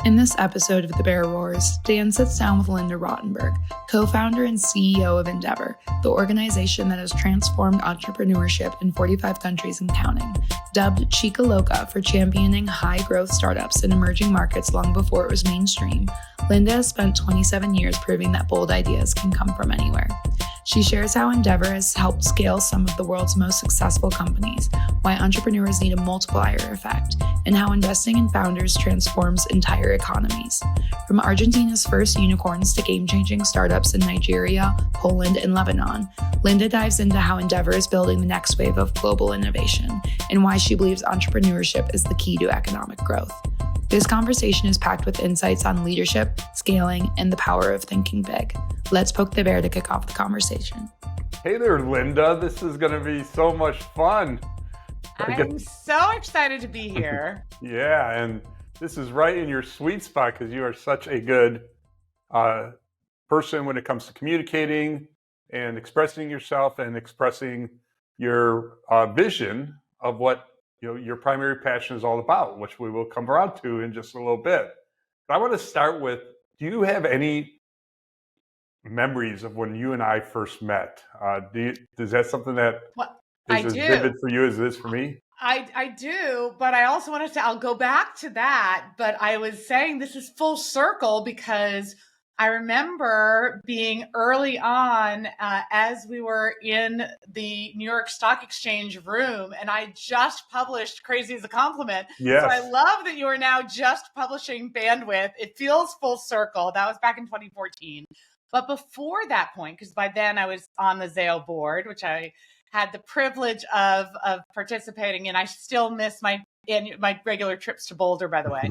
In this episode of The Bear Roars, Dan sits down with Linda Rottenberg, co-founder and CEO of Endeavor, the organization that has transformed entrepreneurship in 45 countries and counting. Dubbed Chica Loca for championing high-growth startups in emerging markets long before it was mainstream, Linda has spent 27 years proving that bold ideas can come from anywhere. She shares how Endeavor has helped scale some of the world's most successful companies, why entrepreneurs need a multiplier effect, and how investing in founders transforms entire economies. From Argentina's first unicorns to game-changing startups in Nigeria, Poland, and Lebanon, Linda dives into how Endeavor is building the next wave of global innovation and why she believes entrepreneurship is the key to economic growth. This conversation is packed with insights on leadership, scaling, and the power of thinking big. Let's poke the bear to kick off the conversation. Hey there, Linda. This is going to be so much fun. I'm so excited to be here. Yeah, and this is right in your sweet spot because you are such a good person when it comes to communicating and expressing yourself and expressing your vision of what your primary passion is all about, which we will come around to in just a little bit. But I want to start with, do you have any memories of when you and I first met? Is that something that is as vivid for you as it is for me? I do, but I also wanted to, I'll go back to that, but I was saying this is full circle because I remember being early on as we were in the New York Stock Exchange room, and I just published Crazy as a Compliment. Yes. So I love that you are now just publishing Bandwidth. It feels full circle. That was back in 2014. But before that point, because by then I was on the Zayo board, which I had the privilege of participating in. I still miss my regular trips to Boulder, by the way.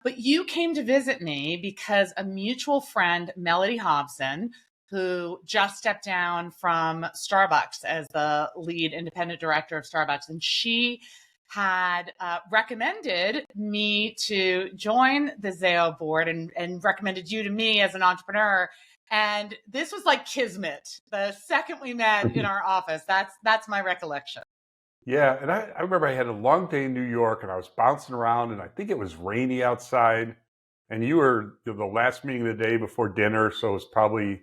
But you came to visit me because a mutual friend, Melody Hobson, who just stepped down from Starbucks as the lead independent director of Starbucks, and she had recommended me to join the Zayo board and recommended you to me as an entrepreneur. And this was like kismet. The second we met in our office, that's my recollection. Yeah, and I remember I had a long day in New York and I was bouncing around and I think it was rainy outside. And you were the last meeting of the day before dinner, so it was probably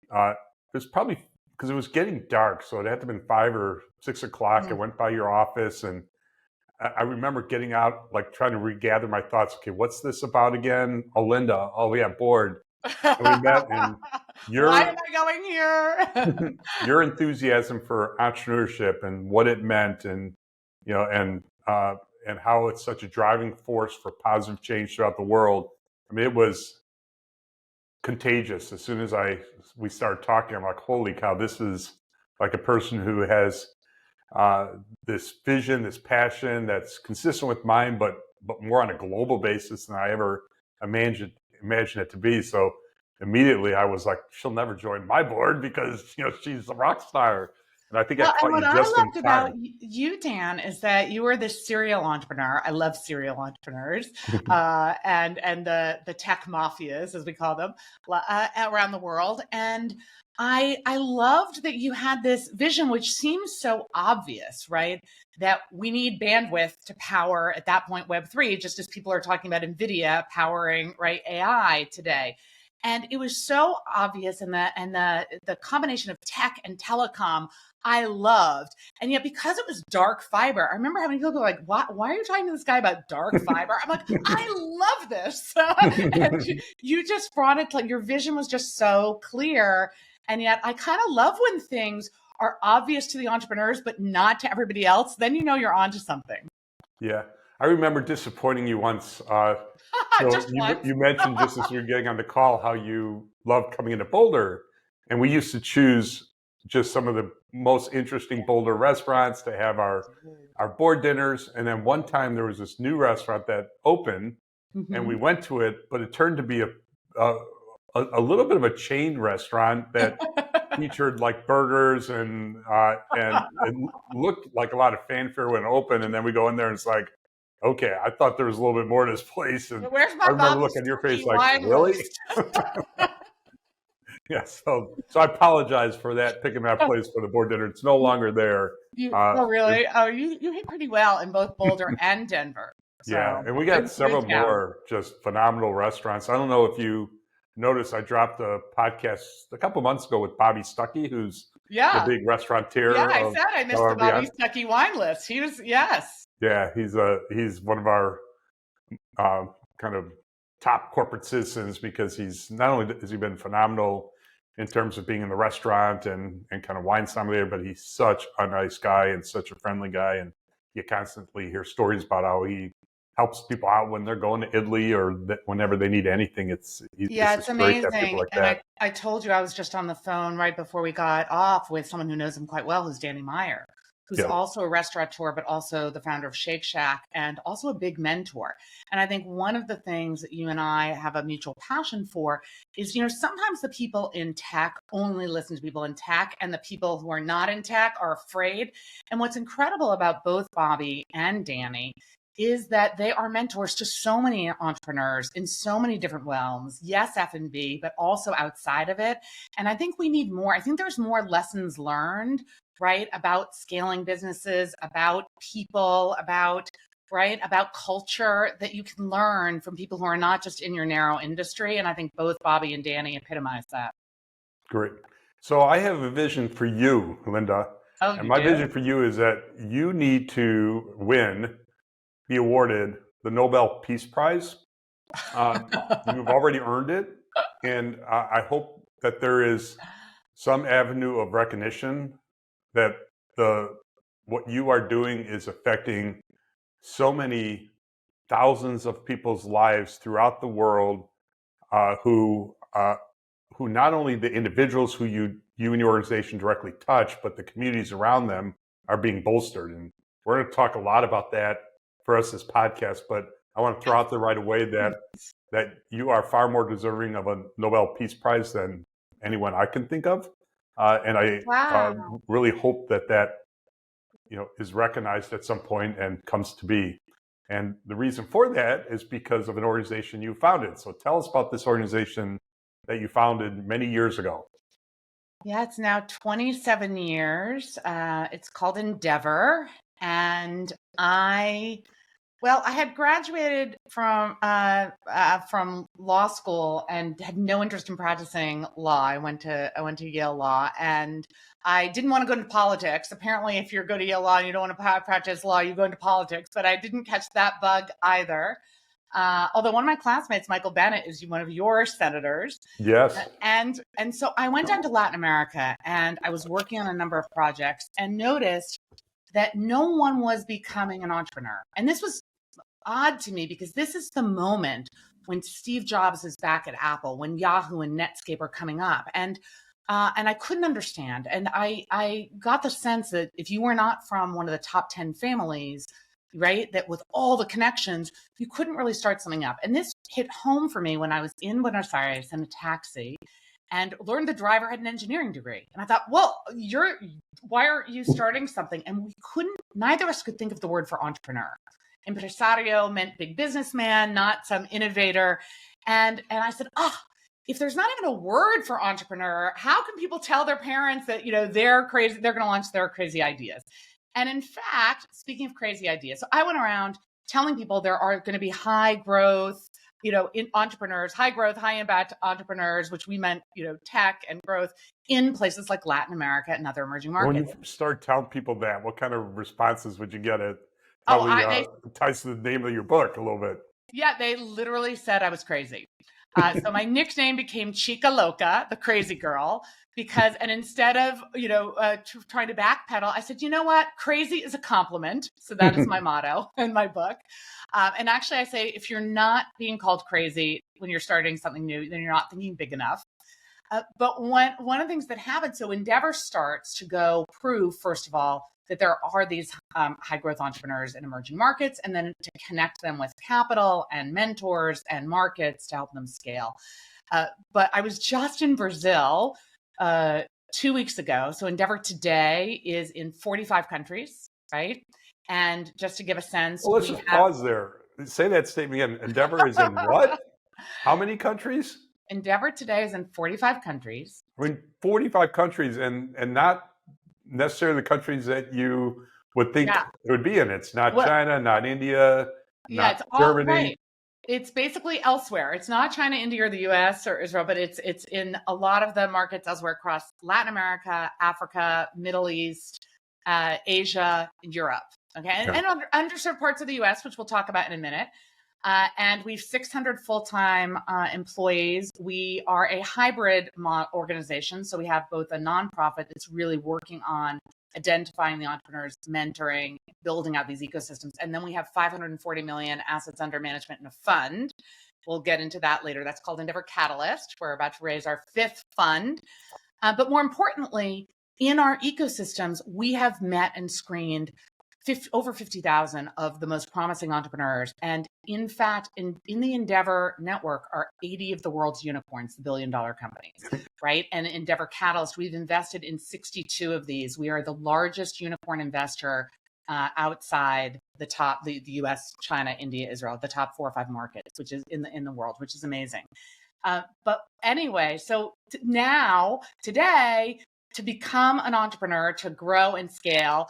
because it was getting dark, so it had to have been 5 or 6 o'clock. I went by your office and I remember getting out, like trying to regather my thoughts. Okay, what's this about again? Oh, Linda. Oh, yeah, bored. And we met, and why am I going here? Your enthusiasm for entrepreneurship and what it meant, and and how it's such a driving force for positive change throughout the world. I mean, it was contagious. As soon as we started talking, I'm like, holy cow, this is like a person who has this vision, this passion that's consistent with mine, but more on a global basis than I ever imagined it to be. So immediately I was like, she'll never join my board because she's a rock star. And I think I caught you just in time. What I loved about you, Dan, is that you were this serial entrepreneur. I love serial entrepreneurs and the tech mafias, as we call them, around the world. And I loved that you had this vision, which seems so obvious, right? That we need bandwidth to power, at that point, Web3, just as people are talking about NVIDIA powering, right, AI today. And it was so obvious, and the combination of tech and telecom I loved. And yet, because it was dark fiber, I remember having people go like, why are you talking to this guy about dark fiber? I'm like, I love this. And you just brought it, like your vision was just so clear. And yet I kind of love when things are obvious to the entrepreneurs, but not to everybody else. Then you're onto something. Yeah. I remember disappointing you once. You mentioned just as we were getting on the call how you loved coming into Boulder. And we used to choose just some of the most interesting Boulder restaurants to have our board dinners. And then one time there was this new restaurant that opened and we went to it, but it turned to be a little bit of a chain restaurant that featured like burgers and it looked like a lot of fanfare when it opened. And then we go in there and it's like, okay, I thought there was a little bit more to this place. And where's my I remember looking at your face like, really? Yeah, so I apologize for that, picking that place for the board dinner. It's no longer there. Really? You hit pretty well in both Boulder and Denver. Yeah, So and we got several good town. more just phenomenal restaurants. I don't know if you noticed, I dropped a podcast a couple months ago with Bobby Stuckey, who's the Yeah. big Yeah, restaurateur I of said I missed the Bobby Beyond. Stuckey wine list. He was, yes. Yeah, he's one of our kind of top corporate citizens because he's not only has he been phenomenal in terms of being in the restaurant and kind of wine sommelier, but he's such a nice guy and such a friendly guy. And you constantly hear stories about how he helps people out when they're going to Italy or whenever they need anything. It's Yeah, it's just great to have people amazing. like And that. I told you I was just on the phone right before we got off with someone who knows him quite well, who's Danny Meyer, who's Yeah, also a restaurateur, but also the founder of Shake Shack and also a big mentor. And I think one of the things that you and I have a mutual passion for is, sometimes the people in tech only listen to people in tech, and the people who are not in tech are afraid. And what's incredible about both Bobby and Danny is that they are mentors to so many entrepreneurs in so many different realms. Yes, F&B, but also outside of it. And I think we need more. I think there's more lessons learned, right, about scaling businesses, about people, about culture that you can learn from people who are not just in your narrow industry. And I think both Bobby and Danny epitomize that. great. So I have a vision for you, Linda. Oh, And you my do? vision for you is that you need to be awarded the Nobel Peace Prize. You've already earned it. And I hope that there is some avenue of recognition that what you are doing is affecting so many thousands of people's lives throughout the world, who not only the individuals who you and your organization directly touch, but the communities around them are being bolstered. And we're going to talk a lot about that for us this podcast, but I want to throw out there right away that you are far more deserving of a Nobel Peace Prize than anyone I can think of. And I Wow. really hope that is recognized at some point and comes to be. And the reason for that is because of an organization you founded. So tell us about this organization that you founded many years ago. Yeah, it's now 27 years. It's called Endeavor. And I had graduated from law school and had no interest in practicing law. I went to Yale Law, and I didn't want to go into politics. Apparently, if you go to Yale Law and you don't want to practice law, you go into politics. But I didn't catch that bug either. Although one of my classmates, Michael Bennett, is one of your senators. Yes. And so I went down to Latin America, and I was working on a number of projects and noticed that no one was becoming an entrepreneur. And this was odd to me because this is the moment when Steve Jobs is back at Apple, when Yahoo and Netscape are coming up. And I couldn't understand. And I got the sense that if you were not from one of the top 10 families, right, that with all the connections, you couldn't really start something up. And this hit home for me when I was in Buenos Aires in a taxi and learned the driver had an engineering degree. And I thought, well, why aren't you starting something? And neither of us could think of the word for entrepreneur. Impresario meant big businessman, not some innovator. And I said, if there's not even a word for entrepreneur, how can people tell their parents that, they're crazy, they're going to launch their crazy ideas? And in fact, speaking of crazy ideas, so I went around telling people there are going to be high growth, in entrepreneurs, high growth, high impact entrepreneurs, which we meant, tech and growth in places like Latin America and other emerging markets. When you start telling people that, what kind of responses would you get? It probably ties to the name of your book a little bit. Yeah, they literally said I was crazy. So my nickname became Chica Loca, the crazy girl, and instead of, trying to backpedal, I said, you know what? Crazy is a compliment. So that is my motto in my book. And actually I say, if you're not being called crazy when you're starting something new, then you're not thinking big enough. But one of the things that happened, so Endeavor starts to go prove, first of all, that there are these high growth entrepreneurs in emerging markets, and then to connect them with capital and mentors and markets to help them scale. But I was just in Brazil 2 weeks ago. So Endeavor today is in 45 countries, right? And just to give a sense. Well, let's just pause there. Say that statement again. Endeavor is in what? How many countries? Endeavor today is in 45 countries. I mean, 45 countries and not necessarily the countries that you would think it would be in. It's not China, not India, Yeah, not it's all Germany. right. It's basically elsewhere. It's not China, India, or the US or Israel, but it's in a lot of the markets elsewhere across Latin America, Africa, Middle East, Asia, and Europe. Okay. Yeah. And underserved parts of the US, which we'll talk about in a minute. And we've 600 full-time employees. We are a hybrid organization. So we have both a nonprofit that's really working on identifying the entrepreneurs, mentoring, building out these ecosystems. And then we have 540 million assets under management in a fund. We'll get into that later. That's called Endeavor Catalyst. We're about to raise our fifth fund. But more importantly, in our ecosystems, we have met and screened over 50,000 of the most promising entrepreneurs. And in fact, in the Endeavor network are 80 of the world's unicorns, the billion-dollar companies, right? And Endeavor Catalyst, we've invested in 62 of these. We are the largest unicorn investor outside the US, China, India, Israel, the top 4 or 5 markets, which is in the world, which is amazing. But anyway, so now, today, to become an entrepreneur, to grow and scale,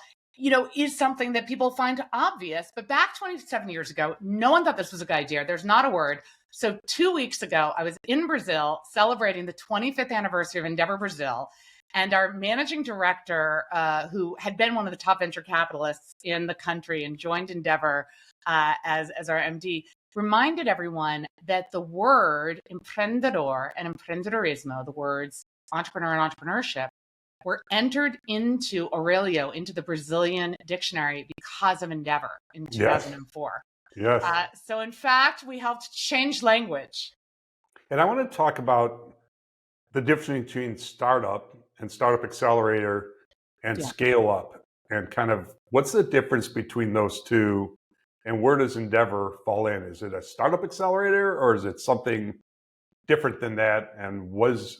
is something that people find obvious. But back 27 years ago, no one thought this was a good idea. There's not a word. So 2 weeks ago, I was in Brazil celebrating the 25th anniversary of Endeavor Brazil. And our managing director, who had been one of the top venture capitalists in the country and joined Endeavor as our MD, reminded everyone that the word emprendedor and emprendedorismo, the words entrepreneur and entrepreneurship, were entered into Aurelio, into the Brazilian dictionary because of Endeavor in 2004. Yes. So in fact, we helped change language. And I want to talk about the difference between startup and startup accelerator and scale up, and kind of what's the difference between those two, and where does Endeavor fall in? Is it a startup accelerator or is it something different than that? And what does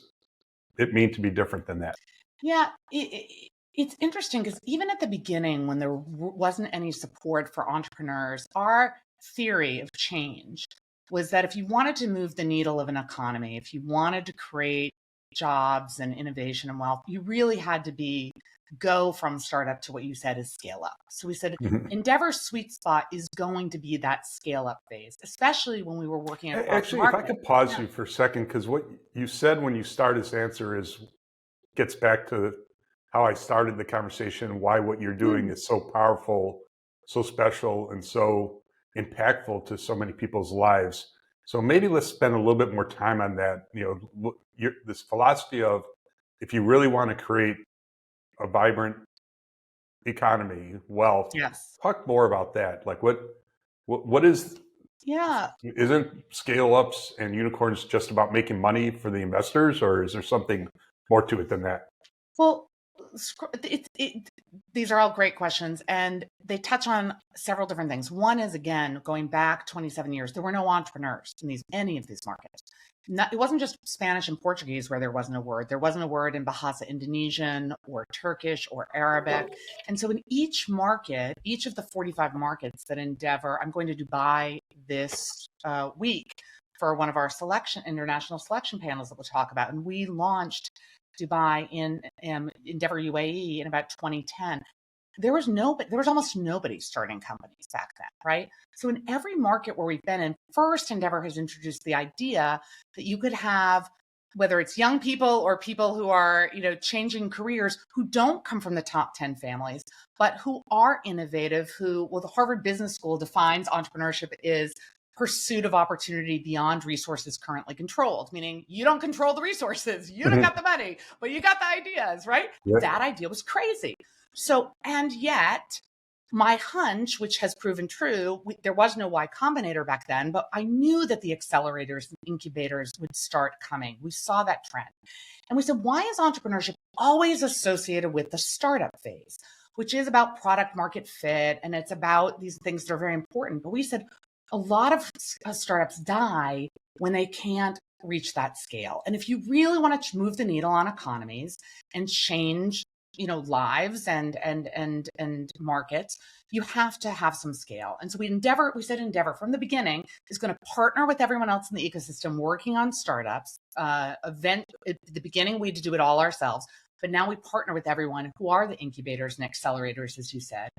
it mean to be different than that? Yeah, it's interesting because even at the beginning, when there wasn't any support for entrepreneurs, our theory of change was that if you wanted to move the needle of an economy, if you wanted to create jobs and innovation and wealth, you really had to go from startup to what you said is scale up. So we said Endeavor's sweet spot is going to be that scale up phase, especially when we were working at Actually, if I could pause you for a second, because what you said when you start this answer gets back to how I started the conversation, why what you're doing is so powerful, so special, and so impactful to so many people's lives. So maybe let's spend a little bit more time on that. This philosophy of, if you really want to create a vibrant economy, wealth, talk more about that. Like what is, isn't scale ups and unicorns just about making money for the investors, or is there something more to it than that? Well, these are all great questions, and they touch on several different things. One is, again, going back 27 years, there were no entrepreneurs in any of these markets. It wasn't just Spanish and Portuguese where there wasn't a word. There wasn't a word in Bahasa Indonesian or Turkish or Arabic. And so in each market, each of the 45 markets that Endeavor, I'm going to Dubai this week for one of our international selection panels that we'll talk about. And we launched Dubai in Endeavor UAE in about 2010. There was almost nobody starting companies back then, right? So in every market where we've been in, first Endeavor has introduced the idea that you could have, whether it's young people or people who are, changing careers, who don't come from the top 10 families, but who are innovative, the Harvard Business School defines entrepreneurship is pursuit of opportunity beyond resources currently controlled, meaning you don't control the resources, you don't got the money, but you got the ideas, right? Yes. That idea was crazy. So, and yet my hunch, which has proven true, there was no Y Combinator back then, but I knew that the accelerators and incubators would start coming. We saw that trend. And we said, why is entrepreneurship always associated with the startup phase, which is about product market fit, and it's about these things that are very important. But we said, a lot of startups die when they can't reach that scale. And if you really want to move the needle on economies and change, lives and markets, you have to have some scale. And so we said Endeavor from the beginning is going to partner with everyone else in the ecosystem working on startups. At the beginning, we had to do it all ourselves. But now we partner with everyone who are the incubators and accelerators, as you said.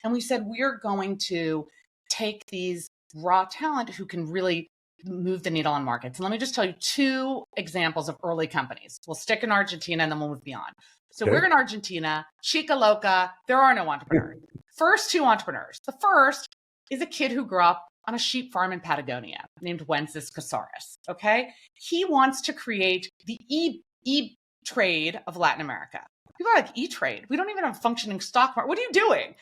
And we said, we're going to take these raw talent who can really move the needle on markets. And let me just tell you two examples of early companies. We'll stick in Argentina and then we'll move beyond. So we're in Argentina, Chica Loca, there are no entrepreneurs. First two entrepreneurs. The first is a kid who grew up on a sheep farm in Patagonia named Wences Casares, okay? He wants to create the e-trade of Latin America. People are like, e-trade? We don't even have a functioning stock market. What are you doing?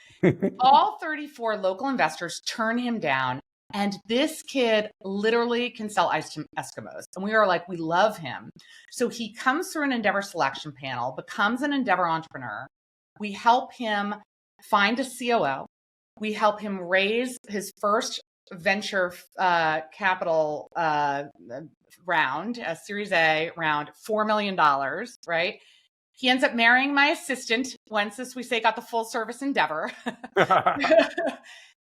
All 34 local investors turn him down. And this kid literally can sell ice to Eskimos. And we are like, we love him. So he comes through an Endeavor selection panel, becomes an Endeavor entrepreneur. We help him find a COO. We help him raise his first venture capital round, a Series A round, $4 million, right? He ends up marrying my assistant, Wences, we say, got the full service Endeavor.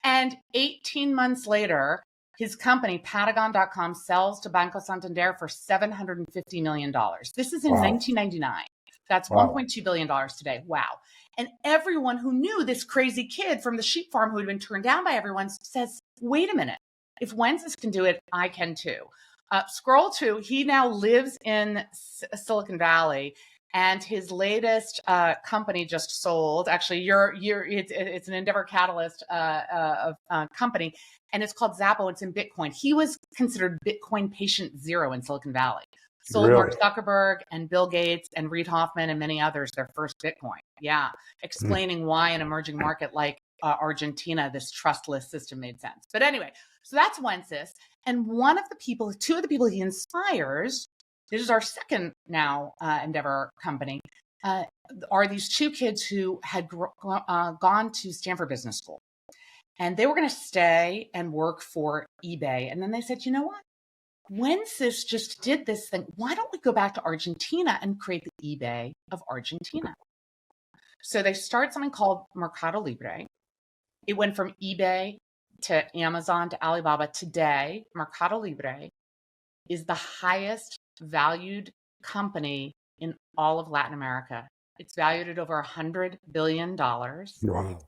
And 18 months later, his company, Patagon.com, sells to Banco Santander for $750 million. This is in 1999. That's $1.2 billion today. Wow. And everyone who knew this crazy kid from the sheep farm who had been turned down by everyone says, wait a minute, if Wences can do it, I can too. Scroll to, he now lives in Silicon Valley. And his latest company just sold. Actually, it's an Endeavor Catalyst company, and it's called Zappo. It's in Bitcoin. He was considered Bitcoin patient zero in Silicon Valley. Sold Mark Zuckerberg and Bill Gates and Reid Hoffman and many others their first Bitcoin. Yeah, explaining why an emerging market like Argentina, this trustless system made sense. But anyway, so that's Wences. And two of the people he inspires, this is our second now Endeavor company, are these two kids who had gone to Stanford Business School. And they were going to stay and work for eBay. And then they said, you know what? Wences just did this thing. Why don't we go back to Argentina and create the eBay of Argentina? So they started something called Mercado Libre. It went from eBay to Amazon to Alibaba. Today, Mercado Libre is the highest valued company in all of Latin America. It's valued at over $100 billion. Wow.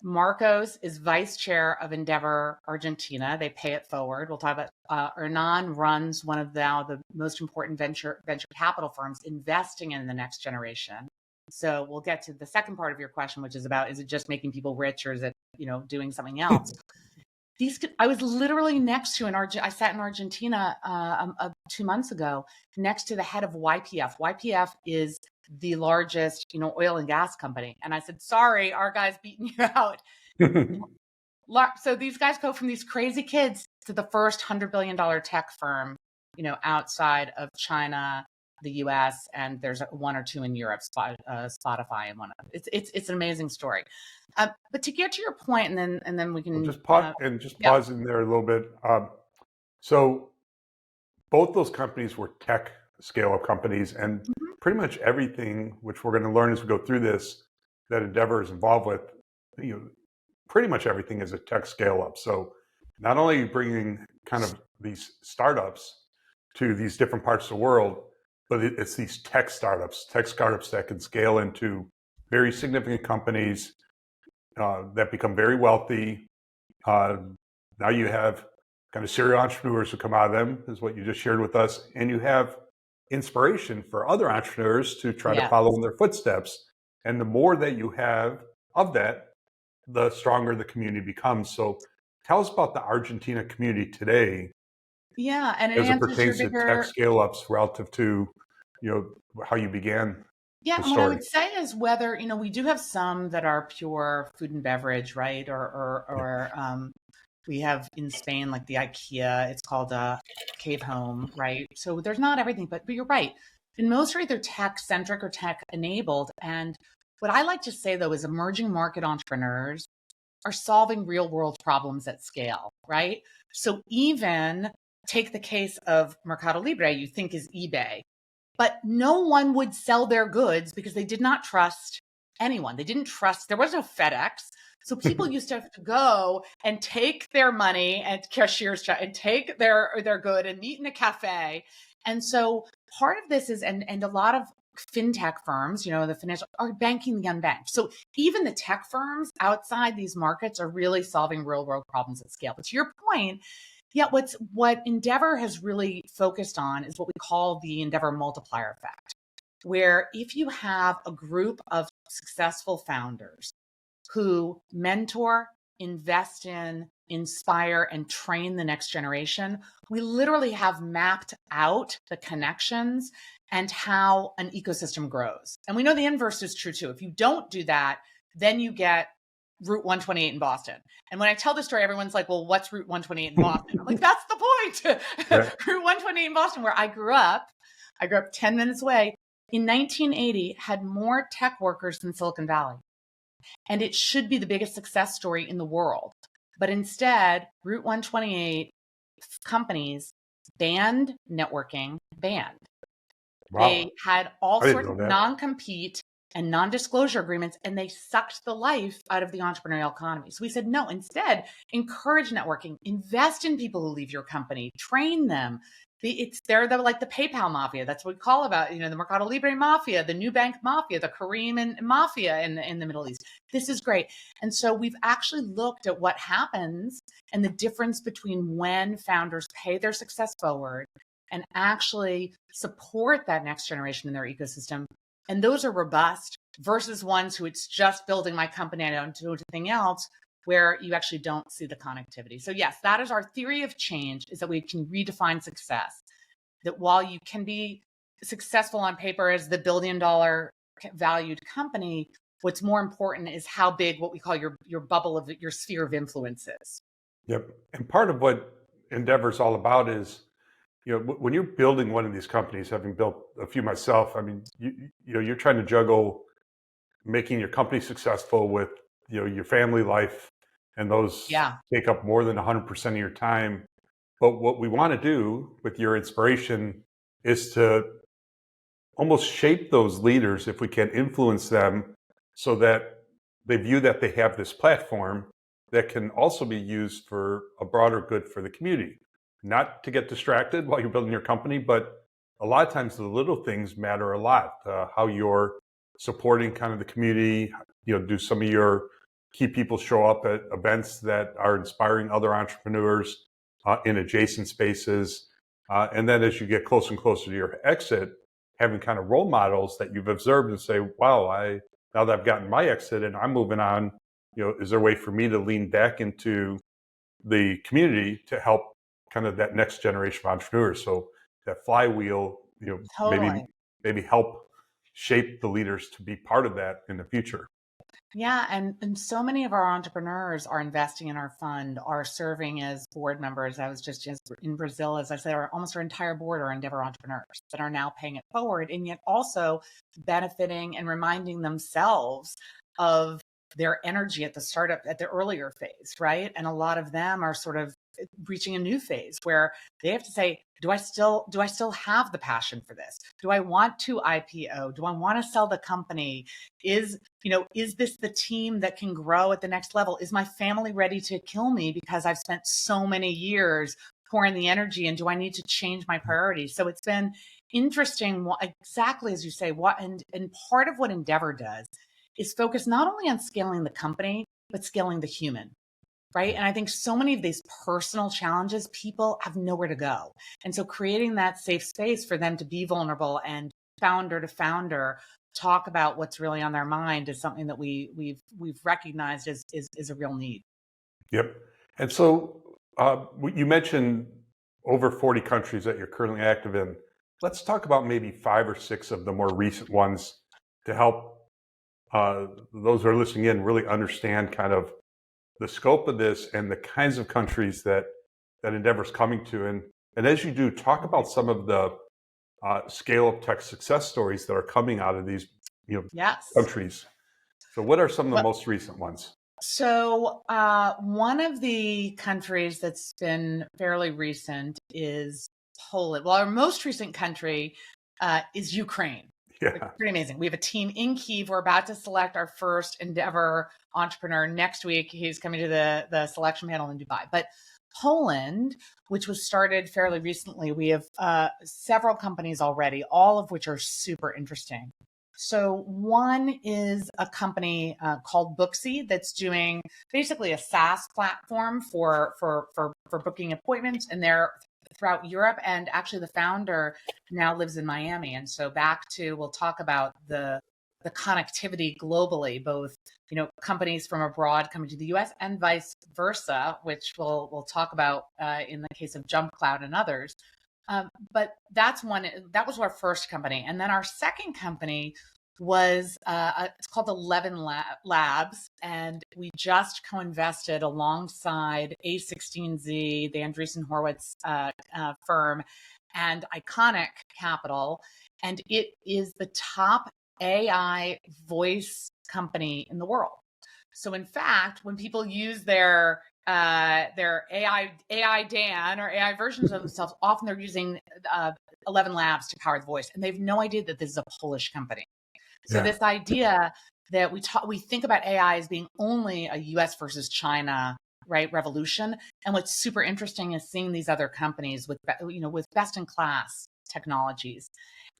Marcos is vice chair of Endeavor Argentina. They pay it forward. We'll talk about Hernan runs one of the most important venture capital firms investing in the next generation. So we'll get to the second part of your question, which is about, is it just making people rich or is it, doing something else? I was literally next to I sat in Argentina 2 months ago next to the head of YPF. YPF is the largest, oil and gas company. And I said, sorry, our guy's beating you out. So these guys go from these crazy kids to the first $100 billion tech firm, outside of China, the US, and there's one or two in Europe, Spotify and one of them. It's an amazing story. But to get to your point, and then we can just pause in there a little bit. So both those companies were tech scale-up companies, and pretty much everything, which we're going to learn as we go through this, that Endeavor is involved with, pretty much everything is a tech scale-up. So not only are you bringing kind of these startups to these different parts of the world, but it's these tech startups that can scale into very significant companies that become very wealthy. Now you have kind of serial entrepreneurs who come out of them, is what you just shared with us. And you have inspiration for other entrepreneurs to try to follow in their footsteps. And the more that you have of that, the stronger the community becomes. So tell us about the Argentina community today. Yeah, and as it pertains to tech scale-ups relative to, how you began. Yeah, and what I would say is whether, we do have some that are pure food and beverage, right? Or we have in Spain, like the IKEA, it's called a Cave Home, right? So there's not everything, but you're right. In most ways, they're tech-centric or tech-enabled. And what I like to say, though, is emerging market entrepreneurs are solving real-world problems at scale, right? So even take the case of Mercado Libre, you think is eBay. But no one would sell their goods because they did not trust anyone. They didn't trust, there was no FedEx. So people used to have to go and take their money and cashier's check and take their good and meet in a cafe. And so part of this is, and a lot of fintech firms, the financial, are banking the unbanked. So even the tech firms outside these markets are really solving real world problems at scale. But to your point, yeah, what Endeavor has really focused on is what we call the Endeavor multiplier effect, where if you have a group of successful founders who mentor, invest in, inspire, and train the next generation, we literally have mapped out the connections and how an ecosystem grows. And we know the inverse is true too. If you don't do that, then you get Route 128 in Boston. And when I tell the story, everyone's like, well, what's Route 128 in Boston? I'm like, that's the point. Yeah. Route 128 in Boston, where I grew up 10 minutes away, in 1980 had more tech workers than Silicon Valley. And it should be the biggest success story in the world. But instead, Route 128 companies banned networking, banned. Wow. They had all sorts of non-compete and non-disclosure agreements, and they sucked the life out of the entrepreneurial economy. So we said, no, instead, encourage networking, invest in people who leave your company, train them. They're like the PayPal mafia. That's what we call about, the Mercado Libre mafia, the Nubank mafia, the Kareem mafia in the Middle East. This is great. And so we've actually looked at what happens and the difference between when founders pay their success forward and actually support that next generation in their ecosystem. And those are robust versus ones who it's just building my company, I don't do anything else, where you actually don't see the connectivity. So yes, that is our theory of change, is that we can redefine success. That while you can be successful on paper as the billion-dollar valued company, what's more important is how big what we call your bubble of your sphere of influence is. Yep. And part of what Endeavor is all about is, when you're building one of these companies, having built a few myself, I mean, you're trying to juggle making your company successful with, your family life, and those take up more than 100% of your time. But what we want to do with your inspiration is to almost shape those leaders, if we can influence them, so that they view that they have this platform that can also be used for a broader good for the community. Not to get distracted while you're building your company, but a lot of times the little things matter a lot. How you're supporting kind of the community, do some of your key people show up at events that are inspiring other entrepreneurs in adjacent spaces. And then as you get closer and closer to your exit, having kind of role models that you've observed and say, wow, now that I've gotten my exit and I'm moving on, is there a way for me to lean back into the community to help kind of that next generation of entrepreneurs? So that flywheel, Totally. maybe help shape the leaders to be part of that in the future. Yeah, and so many of our entrepreneurs are investing in our fund, are serving as board members. I was just in Brazil, as I said, almost our entire board are Endeavor entrepreneurs that are now paying it forward, and yet also benefiting and reminding themselves of their energy at the startup, at the earlier phase, right? And a lot of them are sort of reaching a new phase where they have to say, do I still have the passion for this? Do I want to IPO? Do I want to sell the company? Is this the team that can grow at the next level? Is my family ready to kill me because I've spent so many years pouring the energy, and do I need to change my priorities? So it's been interesting, exactly as you say, and part of what Endeavor does is focus not only on scaling the company, but scaling the human. Right. And I think so many of these personal challenges, people have nowhere to go. And so creating that safe space for them to be vulnerable and founder to founder talk about what's really on their mind is something that we've recognized is a real need. Yep. And so you mentioned over 40 countries that you're currently active in. Let's talk about maybe 5 or 6 of the more recent ones to help those who are listening in really understand kind of the scope of this and the kinds of countries that Endeavor's coming to. And as you do, talk about some of the scale-up tech success stories that are coming out of these countries. So what are some of the most recent ones? So one of the countries that's been fairly recent is Poland. Well, our most recent country is Ukraine. Yeah. It's pretty amazing. We have a team in Kyiv. We're about to select our first Endeavor entrepreneur next week. He's coming to the selection panel in Dubai. But Poland, which was started fairly recently, we have several companies already, all of which are super interesting. So one is a company called Booksy that's doing basically a SaaS platform for booking appointments, and they're throughout Europe. And actually, the founder now lives in Miami. And so we'll talk about the connectivity globally, both companies from abroad coming to the U.S. and vice versa, which we'll talk about in the case of Jump Cloud and others. But that's one. That was our first company, and then our second company was it's called 11 Labs, and we just co-invested alongside A16Z, the Andreessen Horowitz firm, and Iconic Capital, and it is the top AI voice company in the world. So in fact, when people use their AI Dan or AI versions of themselves, often they're using 11 Labs to power the voice, and they have no idea that this is a Polish company. So this idea that we think about AI as being only a US versus China, right, revolution. And what's super interesting is seeing these other companies with best in class technologies.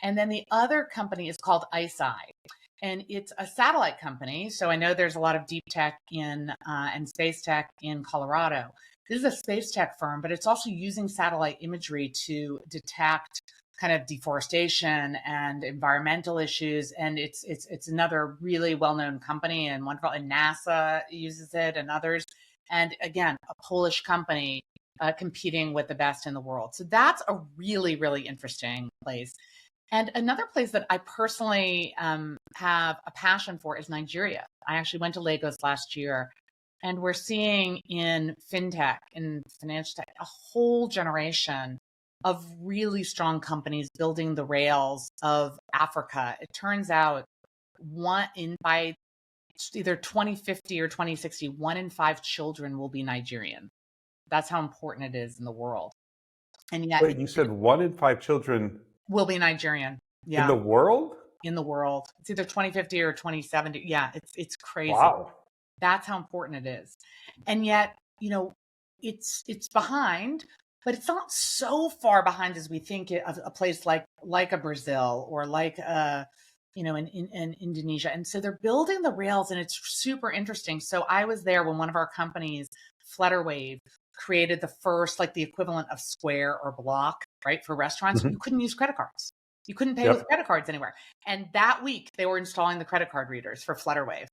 And then the other company is called ICEYE, and it's a satellite company. So I know there's a lot of deep tech and space tech in Colorado. This is a space tech firm, but it's also using satellite imagery to detect kind of deforestation and environmental issues. And it's another really well-known company, and wonderful, and NASA uses it and others. And again, a Polish company competing with the best in the world. So that's a really, really interesting place. And another place that I personally have a passion for is Nigeria. I actually went to Lagos last year, and we're seeing in fintech and financial tech a whole generation of really strong companies building the rails of Africa. It turns out by either 2050 or 2060, 1 in 5 children will be Nigerian. That's how important it is in the world. And yet, wait, you said 1 in 5 children will be Nigerian. Yeah. in the world? In the world. It's either 2050 or 2070. Yeah, it's crazy. Wow. That's how important it is. And yet, it's behind, but it's not so far behind as we think of a place like a Brazil or like in Indonesia. And so they're building the rails, and it's super interesting. So I was there when one of our companies, Flutterwave, created the first, like the equivalent of Square or Block, right, for restaurants. You couldn't use credit cards. You couldn't pay with credit cards anywhere. And that week they were installing the credit card readers for Flutterwave.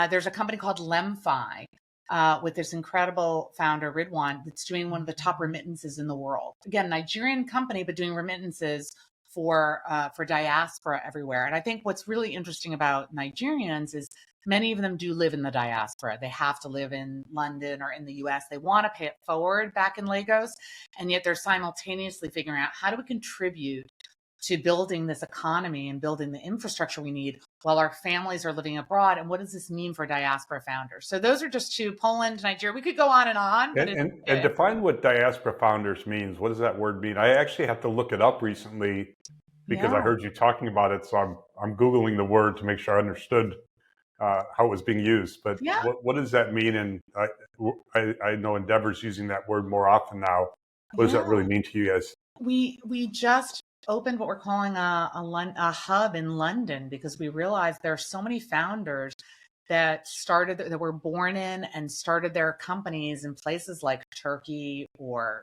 There's a company called Lemfi with this incredible founder, Ridwan, that's doing one of the top remittances in the world. Again, Nigerian company, but doing remittances for diaspora everywhere. And I think what's really interesting about Nigerians is many of them do live in the diaspora. They have to live in London or in the US. They want to pay it forward back in Lagos. And yet they're simultaneously figuring out, how do we contribute to building this economy and building the infrastructure we need while our families are living abroad? And what does this mean for diaspora founders? So those are just two: Poland, Nigeria. We could go on and on. And define what diaspora founders means. What does that word mean? I actually have to look it up recently because I heard you talking about it. So I'm Googling the word to make sure I understood how it was being used. But what does that mean? And I know Endeavor's using that word more often now. What does that really mean to you guys? We just opened what we're calling a hub in London, because we realized there are so many founders that were born in and started their companies in places like Turkey or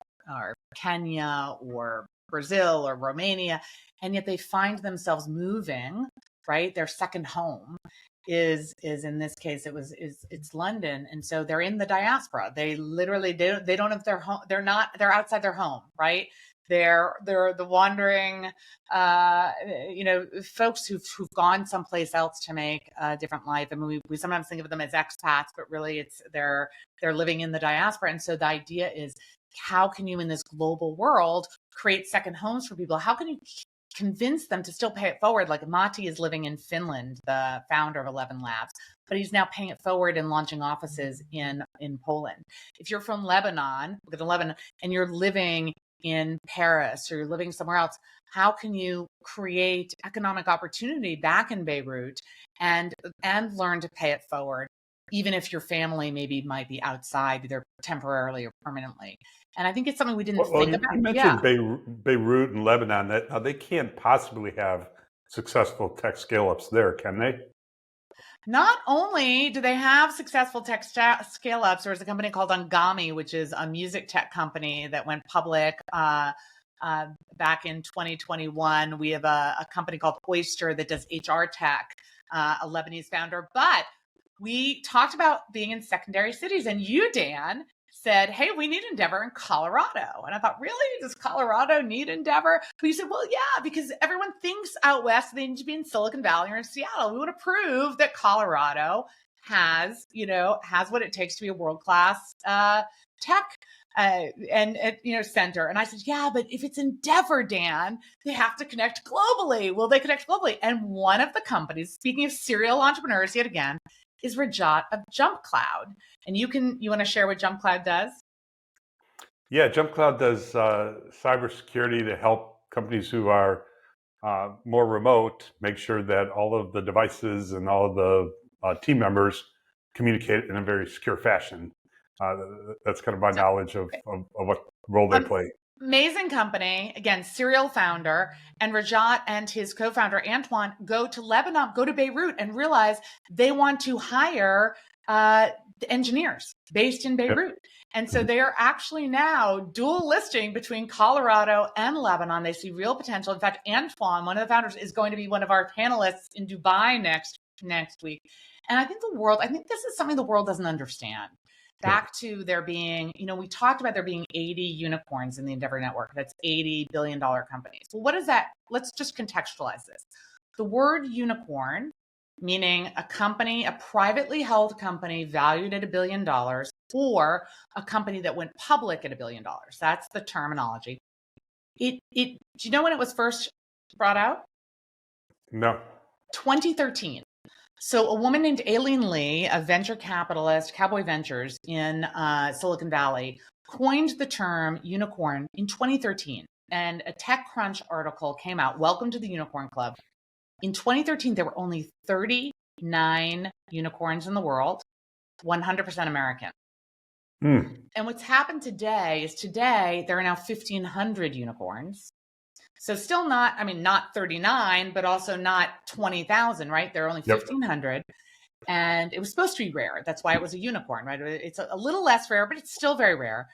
Kenya or Brazil or Romania, and yet they find themselves moving, right? Their second home is in this case it's London, and so they're in the diaspora. They literally they don't have their home. They're outside their home, right? They're the wandering, folks who've gone someplace else to make a different life. I mean, we sometimes think of them as expats, but really they're living in the diaspora. And so the idea is, how can you, in this global world, create second homes for people? How can you convince them to still pay it forward? Like Matti is living in Finland, the founder of 11 Labs, but he's now paying it forward and launching offices in Poland. If you're from Lebanon, look at Lebanon, and you're living in Paris or you're living somewhere else, how can you create economic opportunity back in Beirut and learn to pay it forward? even if your family maybe might be outside, either temporarily or permanently. And I think it's something we didn't think about. You Yeah. mentioned Beirut and Lebanon. That they can't possibly have successful tech scale-ups there, can they? Not only do they have successful tech scale-ups, there's a company called Angami, which is a music tech company that went public back in 2021. We have a company called Oyster that does HR tech, a Lebanese founder. But we talked about being in secondary cities, and you, Dan, said, hey, we need Endeavor in Colorado. And I thought, really? Does Colorado need Endeavor? But you said, well, yeah, because everyone thinks out west they need to be in Silicon Valley or in Seattle. We want to prove that Colorado has what it takes to be a world-class tech center. And I said, yeah, but if it's Endeavor, Dan, they have to connect globally. Will they connect globally? And one of the companies, speaking of serial entrepreneurs yet again, is Rajat of Jump Cloud. And you want to share what Jump Cloud does? Yeah, Jump Cloud does cybersecurity to help companies who are more remote make sure that all of the devices and all of the team members communicate in a very secure fashion. That's kind of my knowledge of what role they play. Amazing company, again, serial founder, and Rajat and his co-founder Antoine go to Lebanon, go to Beirut, and realize they want to hire engineers based in Beirut. Yep. And so they are actually now dual listing between Colorado and Lebanon. They see real potential. In fact, Antoine, one of the founders, is going to be one of our panelists in Dubai next week. And I think this is something the world doesn't understand. Back to there being, we talked about there being 80 unicorns in the Endeavor network. That's $80 billion companies. Well, what is that? Let's just contextualize this. The word unicorn, meaning a company, a privately held company valued at $1 billion, or a company that went public at $1 billion. That's the terminology. Do you know when it was first brought out? No. 2013. So a woman named Aileen Lee, a venture capitalist, Cowboy Ventures in Silicon Valley, coined the term unicorn in 2013. And a TechCrunch article came out, Welcome to the Unicorn Club. In 2013, there were only 39 unicorns in the world, 100% American. And what's happened today is there are now 1,500 unicorns. So still not 39, but also not 20,000, right? There are only 1,500. And it was supposed to be rare. That's why it was a unicorn, right? It's a little less rare, but it's still very rare.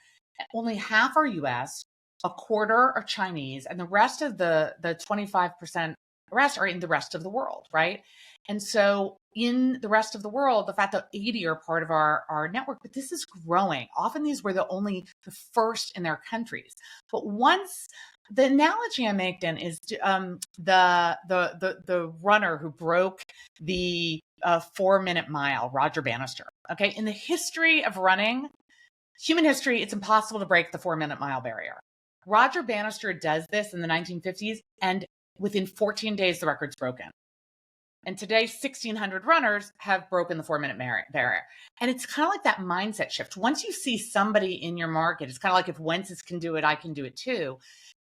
Only half are US, a quarter are Chinese, and the rest of the 25% rest are in the rest of the world, right? And so in the rest of the world, the fact that 80 are part of our network, but this is growing. Often these were the first in their countries. But once the analogy I make, then, is the runner who broke the 4-minute mile, Roger Bannister. Okay, in the history of running, human history, it's impossible to break the 4-minute mile barrier. Roger Bannister does this in the 1950s, and within 14 days, the record's broken. And today, 1,600 runners have broken the 4-minute barrier. And it's kind of like that mindset shift. Once you see somebody in your market, it's kind of like if Wences can do it, I can do it too.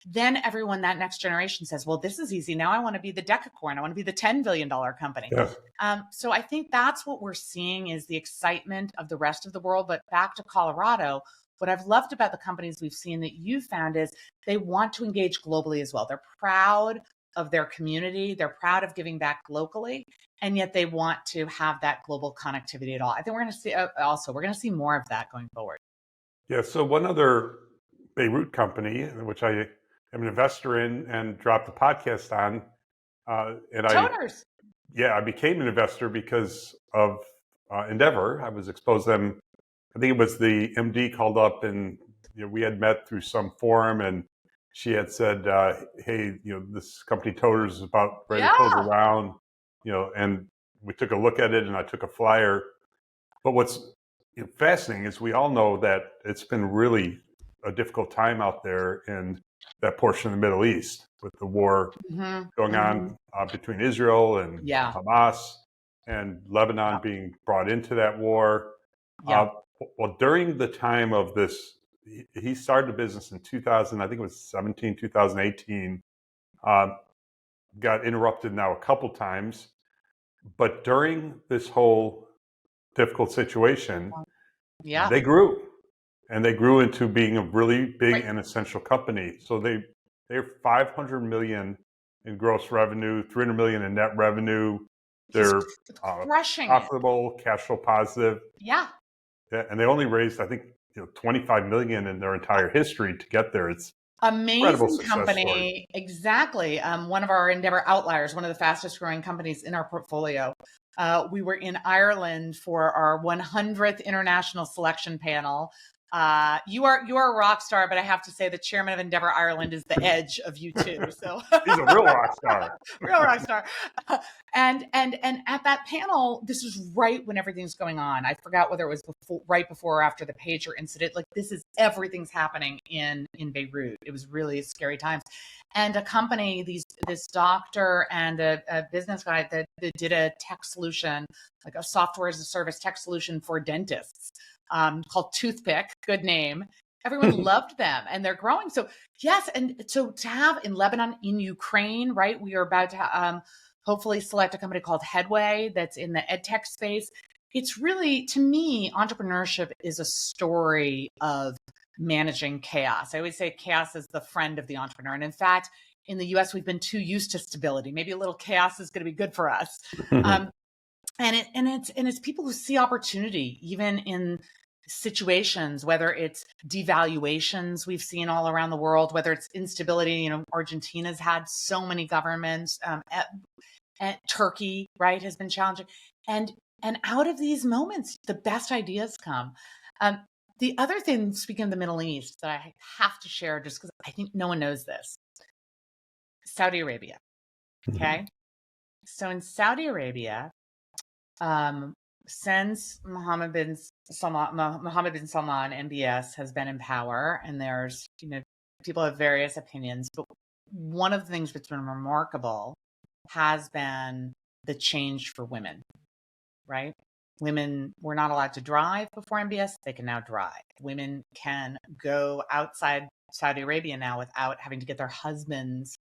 Then everyone, that next generation, says, well, this is easy. Now I want to be the decacorn. I want to be the $10 billion company. Yes. So I think that's what we're seeing is the excitement of the rest of the world. But back to Colorado, what I've loved about the companies we've seen that you found is they want to engage globally as well. They're proud of their community. They're proud of giving back locally, and yet they want to have that global connectivity at all. I think we're going to see more of that going forward. Yeah. So one other Beirut company, which I am an investor in and dropped the podcast on, Toners. I became an investor because of Endeavor. I was exposed to them. I think it was the MD called up, and we had met through some forum, and she had said, hey, this company Toners is about ready to close around, and we took a look at it, and I took a flyer. But what's fascinating is we all know that it's been really a difficult time out there in that portion of the Middle East with the war going on between Israel and Hamas, and Lebanon being brought into that war. Well, during the time of this, he started a business in 2000, I think it was 2018, got interrupted now a couple times. But during this whole difficult situation, Yeah. they grew. And they grew into being a really big Right. and essential company. So they're 500 million in gross revenue, 300 million in net revenue. Just They're crushing it. profitable, cash flow positive. Yeah. Yeah, and they only raised, I think, 25 million in their entire history to get there. It's incredible Amazing success story. company. Exactly. One of our Endeavor outliers, one of the fastest growing companies in our portfolio. We were in Ireland for our 100th international selection panel. You are a rock star, but I have to say the chairman of Endeavor Ireland is the edge of you too. So He's a real rock star. real rock star. And at that panel, this was right when everything's going on. I forgot whether it was right before or after the pager incident. Like everything's happening in Beirut. It was really scary times. And a company, this doctor and a business guy that did a tech solution, like a software as a service tech solution for dentists, called Toothpick. Good name. Everyone loved them, and they're growing. So yes, and so to have in Lebanon, in Ukraine, right? We are about to hopefully select a company called Headway that's in the edtech space. It's really, to me, entrepreneurship is a story of managing chaos. I always say chaos is the friend of the entrepreneur. And in fact, in the US, we've been too used to stability. Maybe a little chaos is going to be good for us. And it's people who see opportunity, even in situations, whether it's devaluations we've seen all around the world, whether it's instability. Argentina's had so many governments. And Turkey, right, has been challenging. And out of these moments, the best ideas come. The other thing, speaking of the Middle East, that I have to share, just because I think no one knows this, Saudi Arabia. Okay. So in Saudi Arabia, since Mohammed bin Salman, MBS, has been in power, and there's, people have various opinions, but one of the things that's been remarkable has been the change for women, right? Women were not allowed to drive before MBS. They can now drive. Women can go outside Saudi Arabia now without having to get their husbands,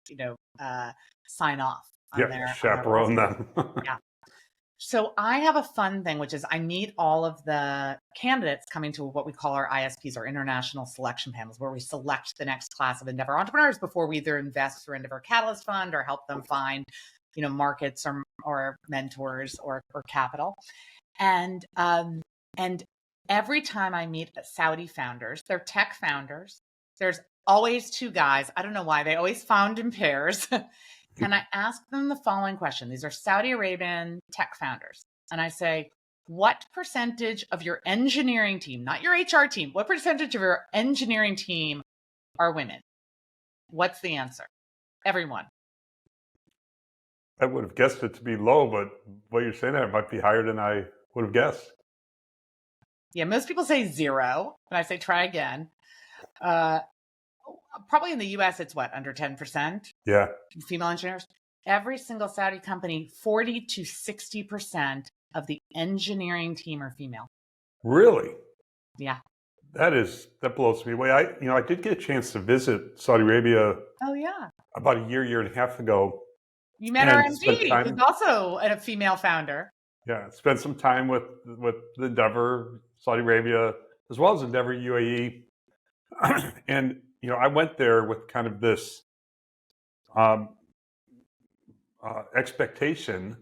sign off on their chaperone them. Yeah. So I have a fun thing, which is I meet all of the candidates coming to what we call our ISPs, our international selection panels, where we select the next class of Endeavor entrepreneurs before we either invest through Endeavor Catalyst Fund or help them find, markets or mentors or capital. And every time I meet Saudi founders, they're tech founders. There's always two guys. I don't know why. They always found in pairs. And I ask them the following question. These are Saudi Arabian tech founders. And I say, what percentage of your engineering team, not your HR team, what percentage of your engineering team are women? What's the answer? Everyone. I would have guessed it to be low, but what you're saying, it might be higher than I would have guessed. Yeah, most people say 0. And I say, try again. Probably in the US, it's what, under 10%? Yeah. Female engineers. Every single Saudi company, 40 to 60% of the engineering team are female. Really? Yeah. That blows me away. I did get a chance to visit Saudi Arabia. Oh yeah. About a year and a half ago. You met our MD, who's also a female founder. Yeah, spent some time with Endeavor Saudi Arabia as well as Endeavor UAE, and I went there with kind of this expectation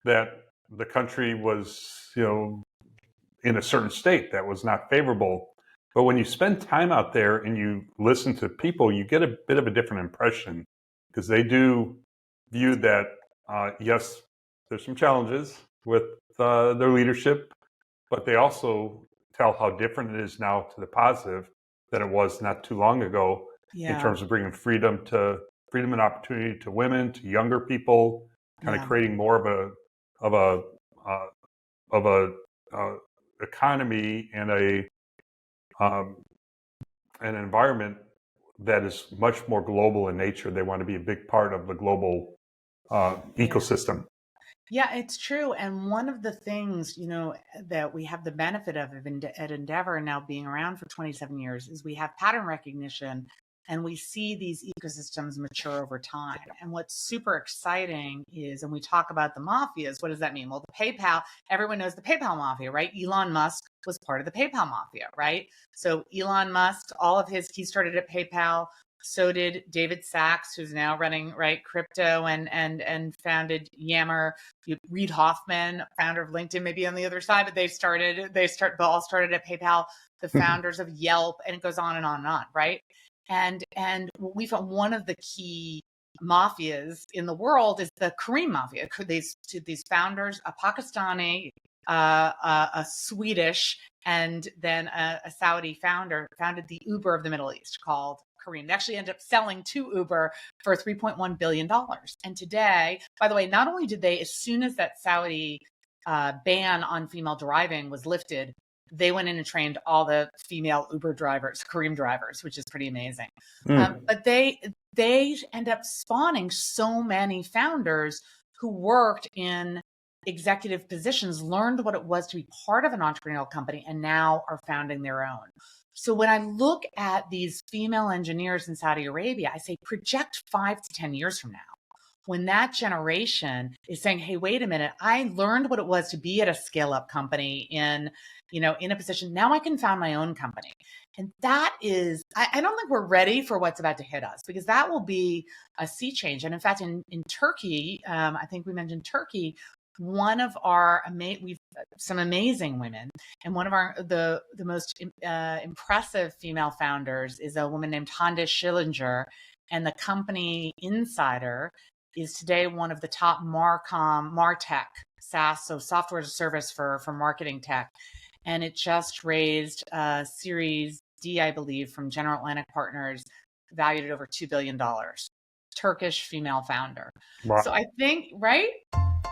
that the country was, in a certain state that was not favorable. But when you spend time out there and you listen to people, you get a bit of a different impression, because they do view that, yes, there's some challenges with their leadership, but they also tell how different it is now to the positive than it was not too long ago, in terms of bringing freedom and opportunity to women, to younger people, kind of creating more of a economy and an environment that is much more global in nature. They want to be a big part of the global ecosystem. Yeah, it's true. And one of the things, that we have the benefit of at Endeavor now being around for 27 years is we have pattern recognition And we see these ecosystems mature over time. And what's super exciting is, and we talk about the mafias, what does that mean? Well, the PayPal, everyone knows the PayPal mafia, right? Elon Musk was part of the PayPal mafia, right? So Elon Musk, he started at PayPal. So did David Sachs, who's now running crypto and founded Yammer. Reid Hoffman, founder of LinkedIn, maybe on the other side, but they all started at PayPal. The founders of Yelp, and it goes on and on and on, right? And we found one of the key mafias in the world is the Kareem mafia. These founders, a Pakistani, a Swedish, and then a Saudi founder founded the Uber of the Middle East called Kareem. They actually ended up selling to Uber for $3.1 billion. And today, by the way, not only did they, as soon as that Saudi ban on female driving was lifted, they went in and trained all the female Uber drivers, Kareem drivers, which is pretty amazing. But they end up spawning so many founders who worked in executive positions, learned what it was to be part of an entrepreneurial company, and now are founding their own. So when I look at these female engineers in Saudi Arabia, I say project 5 to 10 years from now, when that generation is saying, hey, wait a minute, I learned what it was to be at a scale-up company in a position. Now I can found my own company. And that is, I don't think we're ready for what's about to hit us, because that will be a sea change. And in fact, in Turkey, I think we mentioned Turkey, one of our, we've some amazing women, and one of the most impressive female founders is a woman named Hande Schillinger, and the company Insider is today one of the top MarTech SaaS, so software as a service for marketing tech. And it just raised Series D, I believe, from General Atlantic Partners, valued at over $2 billion. Turkish female founder. Wow. So I think, right?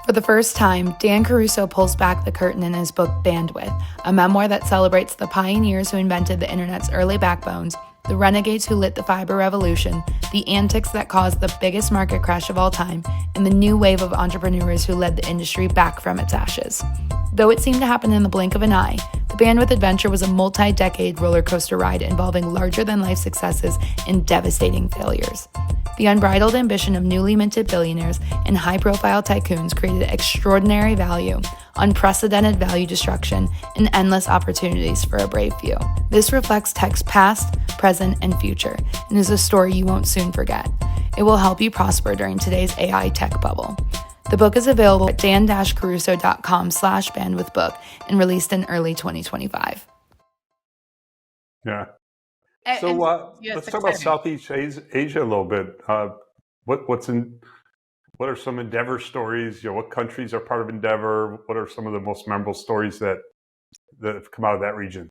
For the first time, Dan Caruso pulls back the curtain in his book Bandwidth, a memoir that celebrates the pioneers who invented the internet's early backbones, the renegades who lit the fiber revolution, the antics that caused the biggest market crash of all time, and the new wave of entrepreneurs who led the industry back from its ashes. Though it seemed to happen in the blink of an eye, the Bandwidth adventure was a multi-decade roller coaster ride involving larger-than-life successes and devastating failures. The unbridled ambition of newly minted billionaires and high-profile tycoons created extraordinary value, unprecedented value destruction, and endless opportunities for a brave few. This reflects tech's past, present, and future, and is a story you won't soon forget. It will help you prosper during today's AI tech bubble. The book is available at dan-caruso.com/bandwidthbook and released in early 2025. Yeah. So let's talk about Southeast Asia a little bit. What are some Endeavor stories? What countries are part of Endeavor? What are some of the most memorable stories that have come out of that region?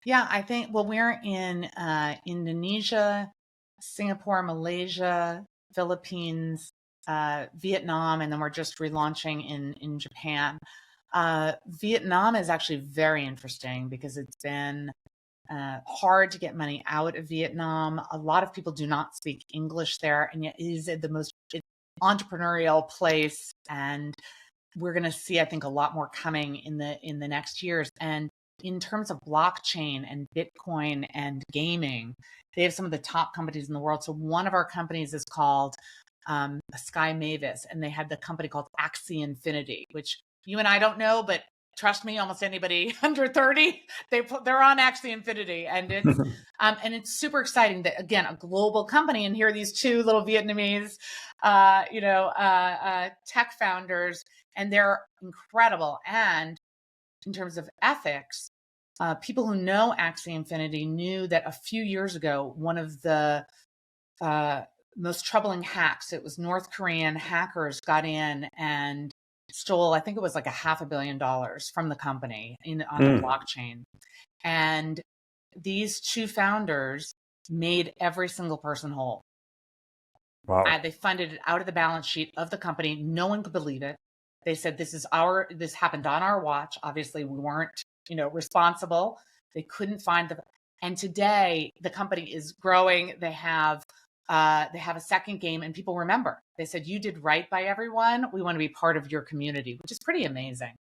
Yeah, I think, we're in Indonesia, Singapore, Malaysia, Philippines, Vietnam, and then we're just relaunching in Japan. Vietnam is actually very interesting because it's been hard to get money out of Vietnam. A lot of people do not speak English there, and yet it is the most entrepreneurial place. And we're going to see, I think, a lot more coming in the next years. And in terms of blockchain and Bitcoin and gaming, they have some of the top companies in the world. So one of our companies is called Sky Mavis, and they had the company called Axie Infinity, which you and I don't know, but trust me, almost anybody under 30, they're on Axie Infinity, and it's super exciting that, again, a global company, and here are these two little Vietnamese, tech founders, and they're incredible. And in terms of ethics, people who know Axie Infinity knew that a few years ago, one of the most troubling hacks, it was North Korean hackers got in and stole, I think it was like $500 million from the company on the blockchain. And these two founders made every single person whole. Wow. They funded it out of the balance sheet of the company. No one could believe it. They said, this happened on our watch. Obviously we weren't, responsible. They couldn't find and today the company is growing. They have a second game, and people remember. They said, you did right by everyone. We want to be part of your community, which is pretty amazing.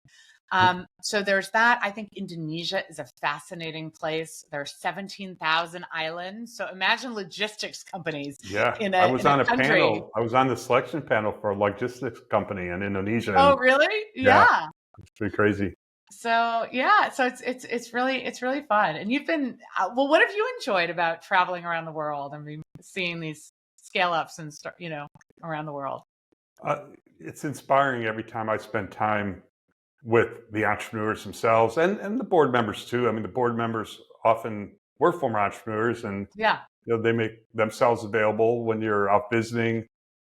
So there's that. I think Indonesia is a fascinating place. There are 17,000 islands. So imagine logistics companies Yeah, in I a was in a on a country. panel. I was on the selection panel for a logistics company in Indonesia. Oh, And really? yeah, Yeah. it's pretty crazy. So yeah, so it's really fun. And you've been well. What have you enjoyed about traveling around the world and seeing these scale ups and around the world? It's inspiring every time I spend time with the entrepreneurs themselves and the board members too. I mean, the board members often were former entrepreneurs, and Yeah. they make themselves available when you're out visiting.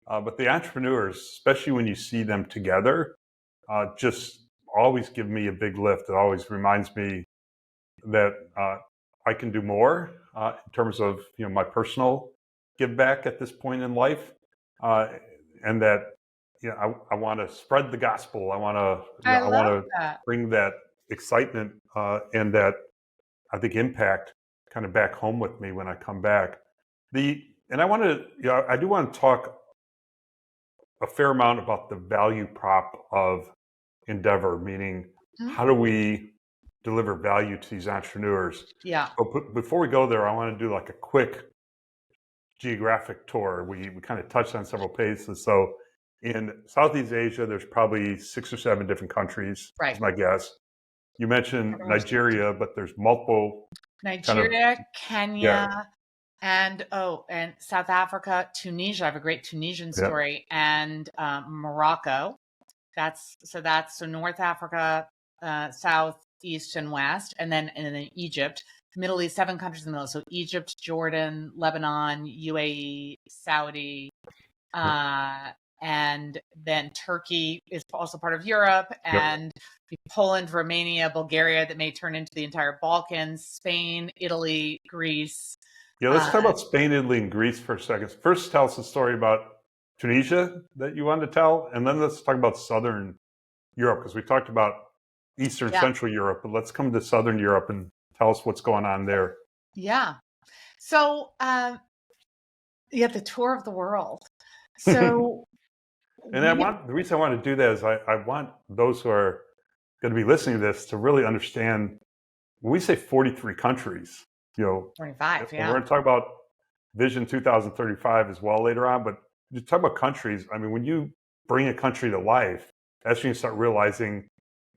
But the entrepreneurs, especially when you see them together, just always give me a big lift. It always reminds me that I can do more in terms of my personal give back at this point in life, uh, and that I want to spread the gospel. I want to I I want love to that. bring that excitement and that I think impact kind of back home with me when I come back. And I want to I do want to talk a fair amount about the value prop of Endeavor, meaning Mhm. how do we deliver value to these entrepreneurs? Yeah. But before we go there, I want to do like a quick geographic tour. We kind of touched on several places. So in Southeast Asia, there's probably 6 or 7 different countries, Right. is my guess. You mentioned Nigeria, but there's multiple kind of, Nigeria, yeah, Kenya, and South Africa, Tunisia. I have a great Tunisian yeah, story, and Morocco. That's North Africa, South, East, and West, and then Egypt, Middle East, 7 countries in the middle. So Egypt, Jordan, Lebanon, UAE, Saudi, and then Turkey is also part of Europe, yep. and Poland, Romania, Bulgaria, that may turn into the entire Balkans, Spain, Italy, Greece. Yeah, let's talk about Spain, Italy, and Greece for a second. First, tell us a story about Tunisia that you wanted to tell, and then let's talk about Southern Europe, because we talked about Eastern Yeah. Central Europe, but let's come to Southern Europe and tell us what's going on there. Yeah. So, the tour of the world. So, And the reason I want to do that is I want those who are going to be listening to this to really understand when we say 43 countries, 25, and we're going to talk about Vision 2035 as well later on, but you talk about countries. I mean, when you bring a country to life, that's when you start realizing,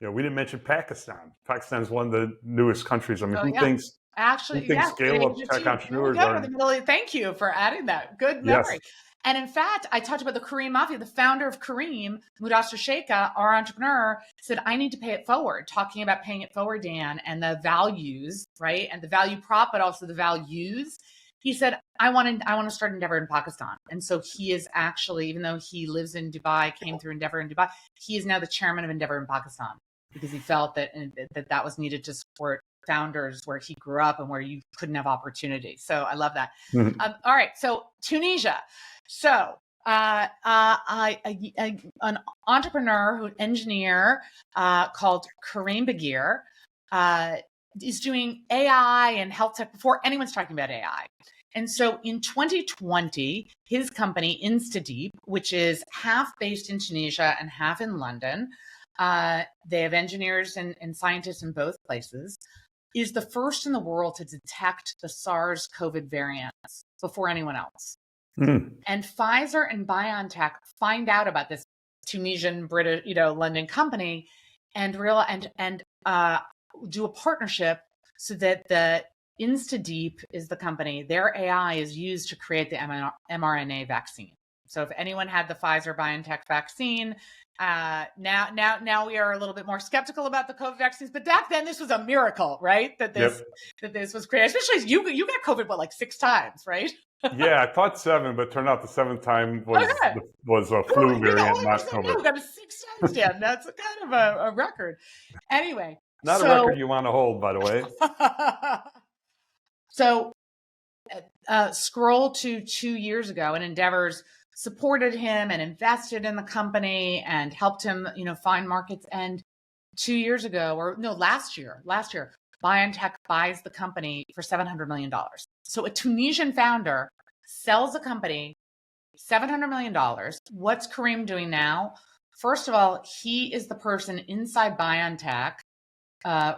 we didn't mention Pakistan. Pakistan is one of the newest countries. I mean, who thinks yes, scale up tech entrepreneurs are? Thank you for adding that. Good memory. Yes. And in fact, I talked about the Kareem Mafia. The founder of Kareem, Mudassir Sheikha, our entrepreneur, said, I need to pay it forward, talking about paying it forward, Dan, and the values, right? And the value prop, but also the values. He said, I want to start Endeavor in Pakistan. And so he is actually, even though he lives in Dubai, came through Endeavor in Dubai, he is now the chairman of Endeavor in Pakistan, because he felt that was needed to support founders where he grew up and where you couldn't have opportunity. So I love that. Mm-hmm. All right. So Tunisia. So an entrepreneur, engineer called Kareem Bagir is doing AI and health tech before anyone's talking about AI. And so in 2020, his company, InstaDeep, which is half based in Tunisia and half in London, they have engineers and scientists in both places, is the first in the world to detect the SARS COVID variants before anyone else. Mm. And Pfizer and BioNTech find out about this Tunisian, British, London company and do a partnership so that the InstaDeep is the company. Their AI is used to create the mRNA vaccine. So if anyone had the Pfizer BioNTech vaccine, now we are a little bit more skeptical about the COVID vaccines. But back then, this was a miracle, right? That this was created. Especially as you got COVID, like 6 times, right? Yeah, I thought 7, but turned out the 7th time was a flu variant, not COVID. We got it 6 times, Dan. That's kind of a record. Anyway, not a record you want to hold, by the way. So, scroll to 2 years ago, and Endeavor's supported him and invested in the company and helped him, find markets. And 2 years ago, last year, BioNTech buys the company for $700 million. So a Tunisian founder sells a company $700 million. What's Kareem doing now? First of all, he is the person inside BioNTech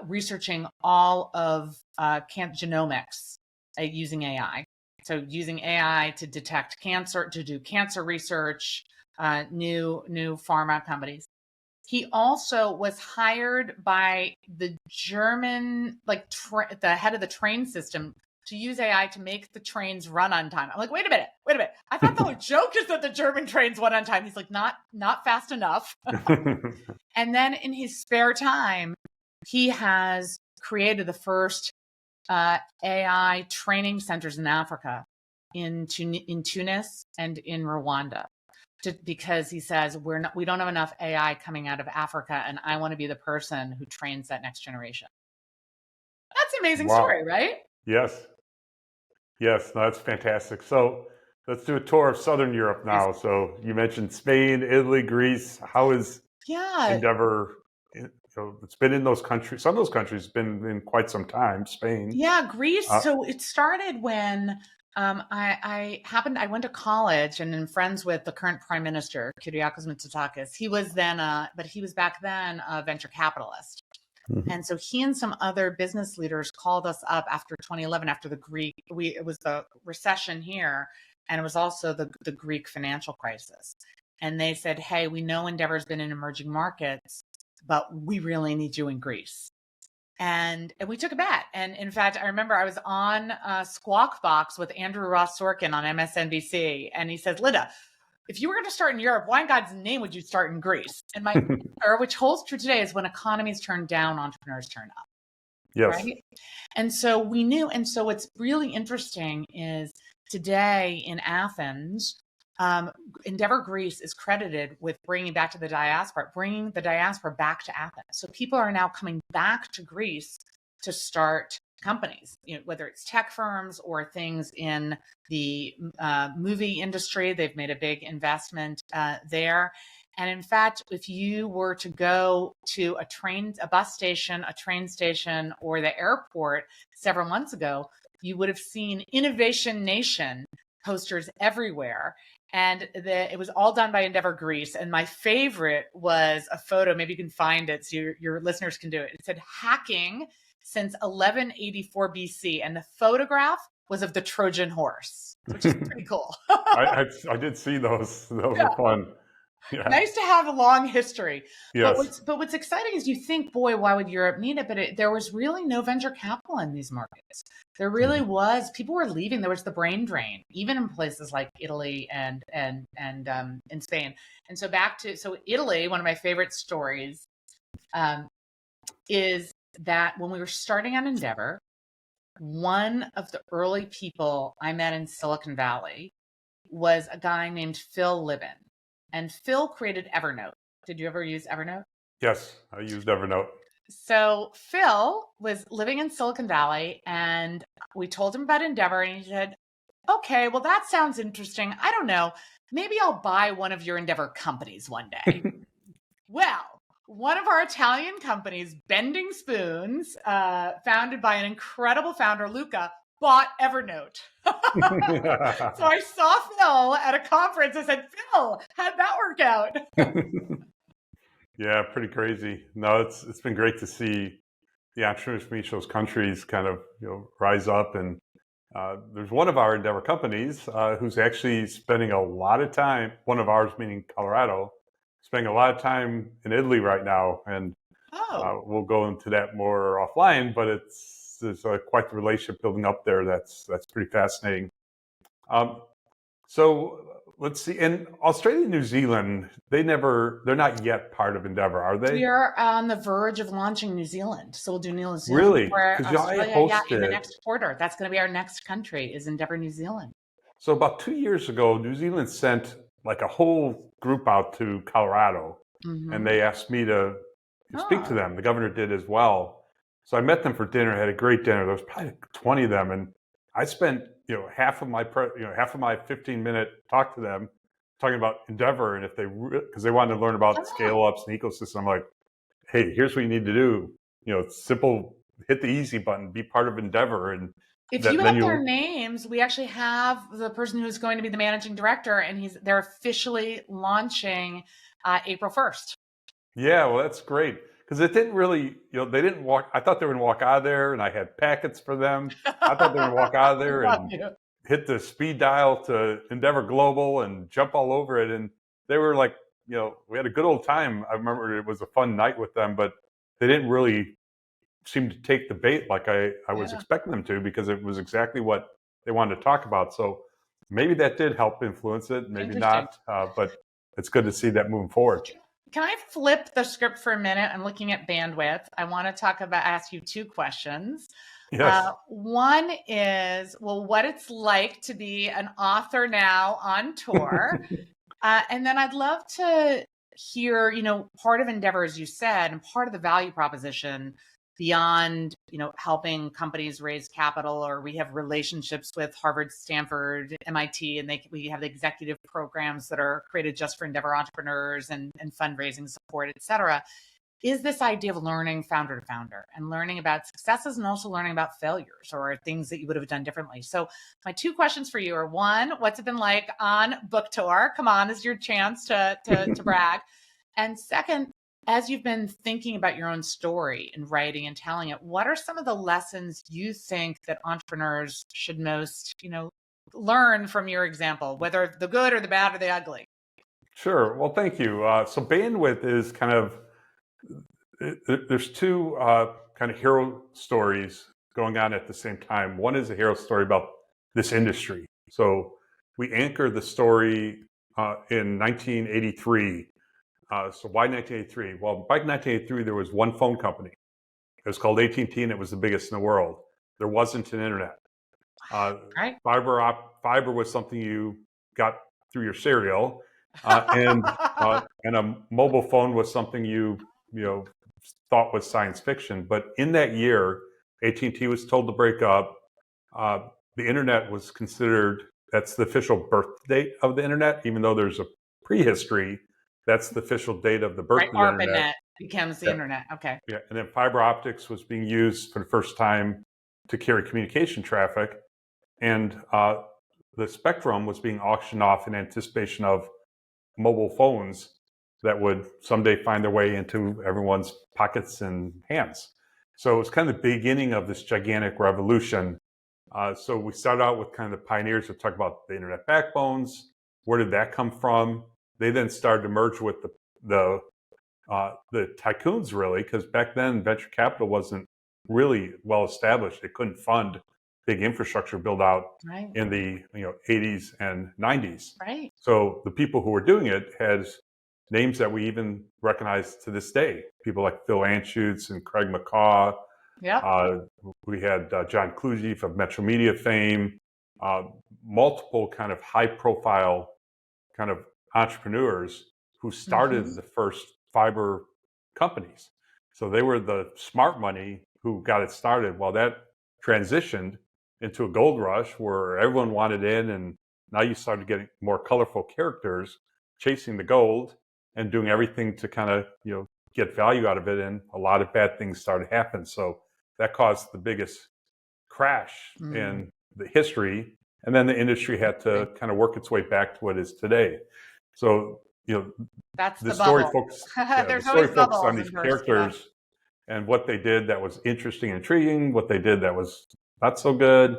researching all of genomics using AI. So using AI to detect cancer, to do cancer research, new pharma companies. He also was hired by the German, the head of the train system, to use AI to make the trains run on time. I'm like, wait a minute. I thought the joke is that the German trains run on time. He's like, not fast enough. And then in his spare time, he has created the first AI training centers in Africa, in Tunis and in Rwanda. Because he says we don't have enough AI coming out of Africa, and I want to be the person who trains that next generation. That's an amazing story, right? Yes, no, that's fantastic. So let's do a tour of Southern Europe now. So you mentioned Spain, Italy, Greece. How is Endeavor? It's been in those countries. Some of those countries have been in quite some time. Spain, Greece. So it started when. I went to college and am friends with the current prime minister, Kyriakos Mitsotakis. He was but he was back then a venture capitalist. Mm-hmm. And so he and some other business leaders called us up after 2011, after it was the recession here. And it was also the Greek financial crisis. And they said, hey, we know Endeavor's been in emerging markets, but we really need you in Greece. And we took a bet. And in fact, I remember I was on Squawk Box with Andrew Ross Sorkin on MSNBC. And he says, Linda, if you were going to start in Europe, why in God's name would you start in Greece? And my answer, which holds true today, is when economies turn down, entrepreneurs turn up. Yes. Right? And so we knew. And so what's really interesting is today in Athens, Endeavor Greece is credited with bringing the diaspora back to Athens. So people are now coming back to Greece to start companies, whether it's tech firms or things in the movie industry. They've made a big investment there. And in fact, if you were to go to a bus station, a train station, or the airport several months ago, you would have seen Innovation Nation posters everywhere. And it was all done by Endeavor Greece. And my favorite was a photo, maybe you can find it so your listeners can do it. It said hacking since 1184 BC. And the photograph was of the Trojan horse, which is pretty cool. I did see those. Those were fun. Yeah. Nice to have a long history. Yes. But what's exciting is you think, boy, why would Europe need it? But there was really no venture capital in these markets. There really was. People were leaving. There was the brain drain, even in places like Italy and in Spain. And so Italy, one of my favorite stories is that when we were starting on Endeavor, one of the early people I met in Silicon Valley was a guy named Phil Libin. And Phil created Evernote. Did you ever use Evernote? Yes, I used Evernote. So Phil was living in Silicon Valley, and we told him about Endeavor, and he said, okay, well, that sounds interesting. I don't know. Maybe I'll buy one of your Endeavor companies one day. Well, one of our Italian companies, Bending Spoons, founded by an incredible founder, Luca, bought Evernote. So I saw Phil at a conference. I said, Phil, how'd that work out? Yeah, pretty crazy. No, it's been great to see the entrepreneurs from each of those countries kind of rise up. And there's one of our Endeavor companies who's actually spending a lot of time, one of ours meaning Colorado, spending a lot of time in Italy right now. And we'll go into that more offline, but there's quite the relationship building up there. That's pretty fascinating. So let's see. In Australia and New Zealand, they're not yet part of Endeavor, are they? We are on the verge of launching New Zealand. So we'll do New Zealand. Really? Because Australia, in the next quarter. That's going to be our next country, is Endeavor New Zealand. So about 2 years ago, New Zealand sent like a whole group out to Colorado, and they asked me to speak to them. The governor did as well. So I met them for dinner. I had a great dinner. There was probably 20 of them, and I spent half of my 15-minute talk to them talking about Endeavor, and because they wanted to learn about scale ups and ecosystem. I'm like, hey, here's what you need to do. It's simple. Hit the easy button. Be part of Endeavor, and If you have their names, we actually have the person who's going to be the managing director, and they're officially launching April 1st. Yeah, well, that's great. Because it didn't really, they didn't walk. I thought they were going to walk out of there, and I had packets for them. I thought they were going to walk out of there and hit the speed dial to Endeavor Global and jump all over it. And they were like, we had a good old time. I remember it was a fun night with them, but they didn't really seem to take the bait like I was expecting them to, because it was exactly what they wanted to talk about. So maybe that did help influence it, maybe not, but it's good to see that moving forward. Can I flip the script for a minute? I'm looking at bandwidth. I want to ask you two questions. Yes. One is, what it's like to be an author now on tour. And then I'd love to hear, part of Endeavor, as you said, and part of the value proposition beyond, helping companies raise capital, or we have relationships with Harvard, Stanford, MIT, and we have the executive programs that are created just for Endeavor entrepreneurs and fundraising support, et cetera, is this idea of learning founder to founder and learning about successes and also learning about failures or things that you would have done differently. So my two questions for you are, one, what's it been like on book tour? Come on, this is your chance to brag. And second, as you've been thinking about your own story and writing and telling it, what are some of the lessons you think that entrepreneurs should most, learn from your example, whether the good or the bad or the ugly? Sure. Well, thank you. So bandwidth is kind of, there's two kind of hero stories going on at the same time. One is a hero story about this industry. So we anchored the story in 1983. So why 1983? Well, by 1983, there was one phone company. It was called AT&T, and it was the biggest in the world. There wasn't an internet. Right. Fiber was something you got through your cereal, and a mobile phone was something you thought was science fiction. But in that year, AT&T was told to break up. The internet was considered, that's the official birth date of the internet, even though there's a prehistory. That's the official date of the birth of the internet. ARPANET becomes the internet. Okay. Yeah, and then fiber optics was being used for the first time to carry communication traffic, and the spectrum was being auctioned off in anticipation of mobile phones that would someday find their way into everyone's pockets and hands. So it was kind of the beginning of this gigantic revolution. So we started out with kind of the pioneers that talk about the internet backbones. Where did that come from? They then started to merge with the tycoons, really, because back then venture capital wasn't really well established. They couldn't fund big infrastructure build out in the 80s and 90s. Right. So the people who were doing it had names that we even recognize to this day. People like Phil Anschutz and Craig McCaw. Yeah. We had John Kluge of Metro Media fame. Multiple kind of high profile kind of entrepreneurs who started the first fiber companies. So they were the smart money who got it started. While that transitioned into a gold rush where everyone wanted in, and now you started getting more colorful characters chasing the gold and doing everything to kind of get value out of it, and a lot of bad things started to happen. So that caused the biggest crash in the history, and then the industry had to kind of work its way back to what it is today. So that's the story focused on these bursts, characters and what they did that was interesting and intriguing, what they did that was not so good.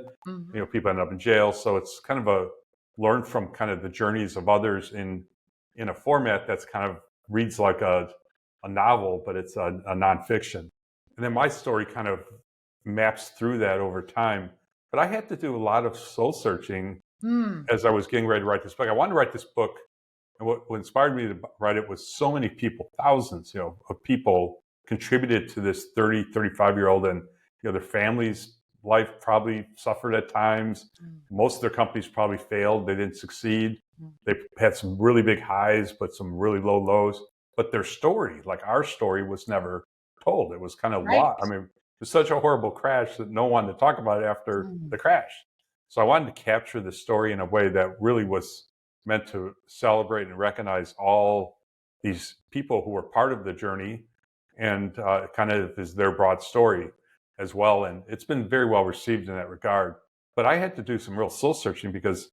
People ended up in jail. So it's kind of a learn from kind of the journeys of others in a format that's kind of reads like a novel, but it's a nonfiction. And then my story kind of maps through that over time. But I had to do a lot of soul searching as I was getting ready to write this book. I wanted to write this book, and what inspired me to write it was so many people, thousands, of people contributed to this 30, 35-year-old, and their families' life probably suffered at times. Most of their companies probably failed. They didn't succeed. They had some really big highs, but some really low lows. But their story, like our story, was never told. It was kind of lost. I mean, it was such a horrible crash that no one wanted to talk about it after the crash. So I wanted to capture the story in a way that really was meant to celebrate and recognize all these people who were part of the journey, and kind of is their broad story. as well. And it's been very well received in that regard. But I had to do some real soul searching because,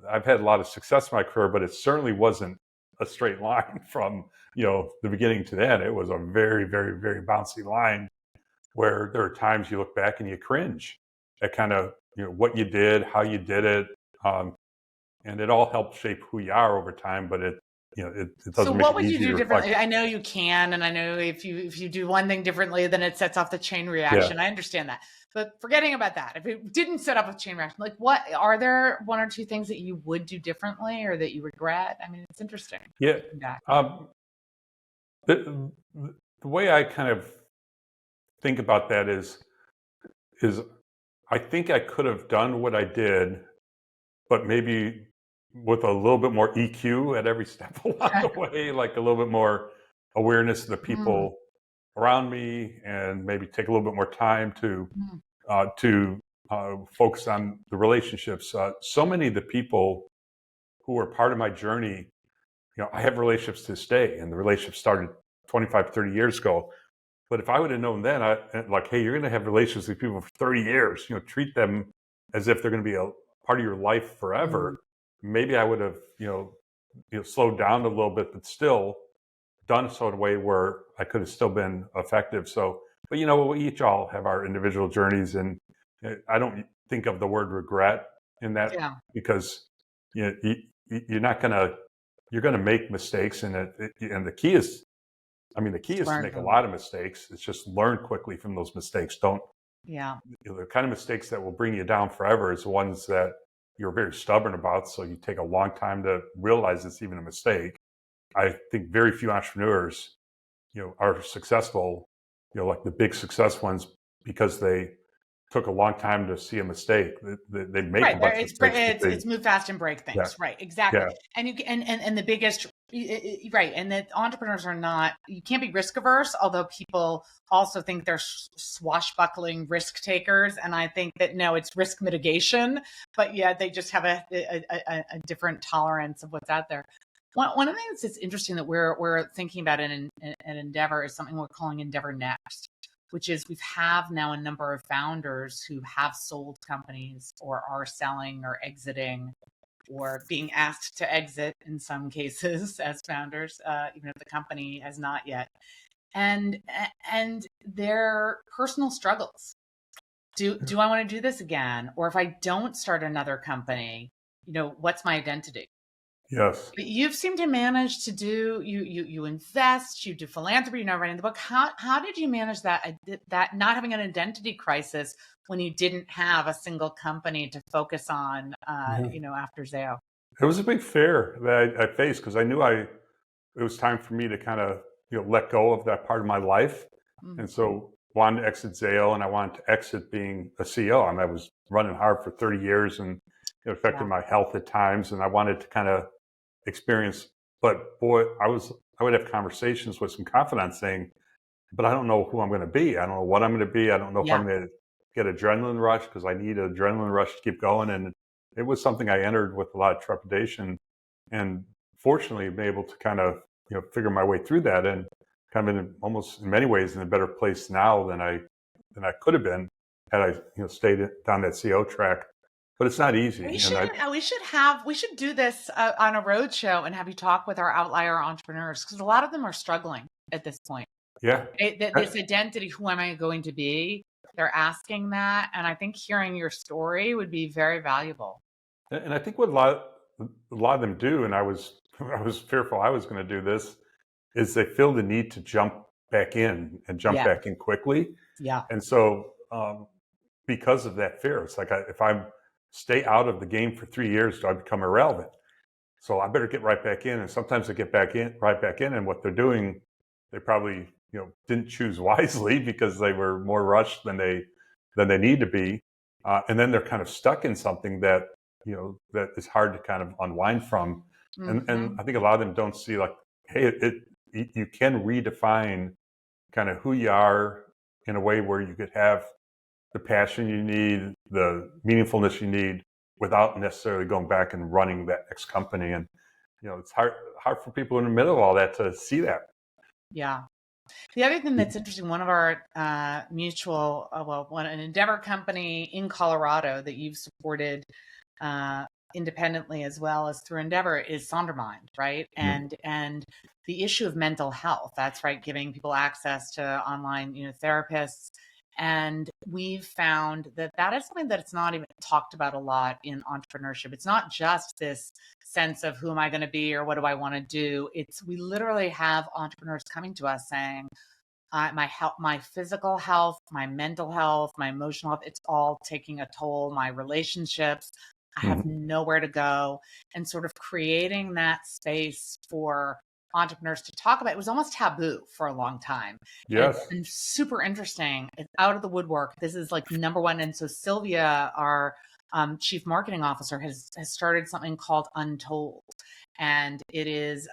I've had a lot of success in my career, but it certainly wasn't a straight line from, the beginning to the end. It was a very, very, very bouncy line where there are times you look back and you cringe at kind of, what you did, how you did it. And it all helped shape who you are over time, but it doesn't So make what it would you easy do to reflect. differently? I know you can, and I know if you do one thing differently, then it sets off the chain reaction. I understand that. But forgetting about that, if it didn't set up a chain reaction, like what are there one or two things that you would do differently or that you regret? I mean, it's interesting. Yeah. The, the way I kind of think about that is I think I could have done what I did, but maybe with a little bit more EQ at every step along the way, like a little bit more awareness of the people around me, and maybe take a little bit more time to focus on the relationships. So many of the people who were part of my journey, I have relationships to this day, and the relationship started 25, 30 years ago. But if I would have known then, like, hey, you're going to have relations with people for 30 years, treat them as if they're going to be a part of your life forever. Maybe I would have, slowed down a little bit, but still done so in a way where I could have still been effective. So, but we each all have our individual journeys, and I don't think of the word regret in that because you're going to make mistakes, and the key is, to make a lot of mistakes. It's just learn quickly from those mistakes. Don't, the kind of mistakes that will bring you down forever is ones that you're very stubborn about. So you take a long time to realize it's even a mistake. I think very few entrepreneurs, are successful, like the big success ones, because they took a long time to see a mistake. They make a bunch of mistakes. It's move fast and break things. Right. Exactly. Yeah. And you and the biggest, right. And that entrepreneurs are not, you can't be risk averse, although people also think they're swashbuckling risk takers. And I think that no, it's risk mitigation, but they just have a different tolerance of what's out there. One of the things that's interesting that we're thinking about in Endeavor is something we're calling Endeavor Next, which is we have now a number of founders who have sold companies or are selling or exiting or being asked to exit in some cases as founders, even if the company has not yet, and their personal struggles. Do I want to do this again? Or if I don't start another company, what's my identity? Yes. But you've seemed to manage to do, you invest, you do philanthropy, you're now writing the book. How did you manage that not having an identity crisis when you didn't have a single company to focus on, after Zayo? It was a big fear that I faced because I knew it was time for me to kind of, let go of that part of my life. And so wanted to exit Zayo, and I wanted to exit being a CEO. I was running hard for 30 years, and it affected my health at times, and I wanted to kind of experience, but boy, I would have conversations with some confidence saying, but I don't know who I'm going to be. I don't know what I'm going to be. I don't know if I'm going to get adrenaline rush, because I need an adrenaline rush to keep going. And it was something I entered with a lot of trepidation, and fortunately been able to kind of, figure my way through that, and kind of almost in many ways in a better place now than I could have been had I, stayed down that CEO track. But it's not easy. We should do this on a road show and have you talk with our outlier entrepreneurs, because a lot of them are struggling at this point. Yeah. This identity, who am I going to be? They're asking that. And I think hearing your story would be very valuable. And I think what a lot of them do, and I was fearful I was going to do this, is they feel the need to jump back in back in quickly. Yeah. And so because of that fear, it's like, if I'm stay out of the game for 3 years, do I become irrelevant? So I better get right back in. And sometimes they get right back in, and what they're doing, they probably, didn't choose wisely because they were more rushed than they need to be. And then they're kind of stuck in something that, that is hard to kind of unwind from. And I think a lot of them don't see, like, hey, you can redefine kind of who you are in a way where you could have the passion you need, the meaningfulness you need, without necessarily going back and running that next company. And, it's hard for people in the middle of all that to see that. Yeah. The other thing that's interesting, one of our an Endeavor company in Colorado that you've supported independently as well as through Endeavor is Sondermind, right? And the issue of mental health, that's right, giving people access to online, therapists. And we've found that is something that it's not even talked about a lot in entrepreneurship. It's not just this sense of who am I going to be or what do I want to do. We literally have entrepreneurs coming to us saying, my health, my physical health, my mental health, my emotional health, it's all taking a toll. My relationships, I have nowhere to go. And sort of creating that space for entrepreneurs to talk about. It was almost taboo for a long time. Yes. And super interesting. It's out of the woodwork. This is like number one. And so Sylvia, our chief marketing officer, has started something called Untold. And it is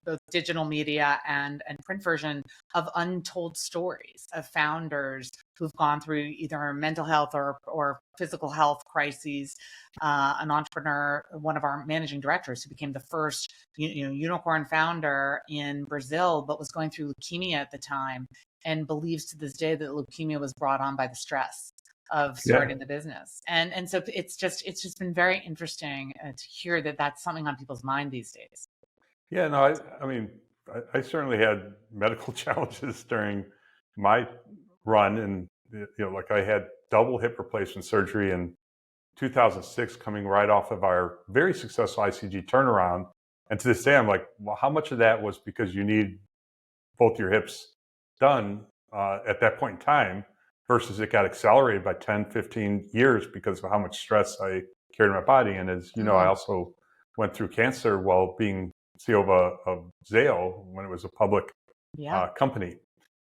both digital media and print version of untold stories of founders who've gone through either mental health or physical health crises. An entrepreneur, one of our managing directors, who became the first unicorn founder in Brazil, but was going through leukemia at the time, and believes to this day that leukemia was brought on by the stress of starting the business. And so it's just been very interesting to hear that that's something on people's mind these days. Yeah, no, I mean, I certainly had medical challenges during my run, and like I had double hip replacement surgery in 2006, coming right off of our very successful ICG turnaround. And to this day, I'm like, well, how much of that was because you need both your hips done at that point in time, versus it got accelerated by 10, 15 years because of how much stress I carried in my body. And as you know, I also went through cancer while being CEO of Zayo when it was a public company.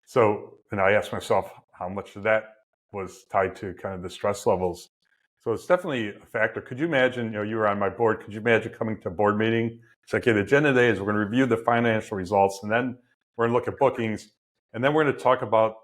So, and I asked myself how much of that was tied to kind of the stress levels. So it's definitely a factor. Could you imagine, you were on my board, could you imagine coming to a board meeting? It's like, okay, the agenda today is we're going to review the financial results, and then we're going to look at bookings, and then we're going to talk about,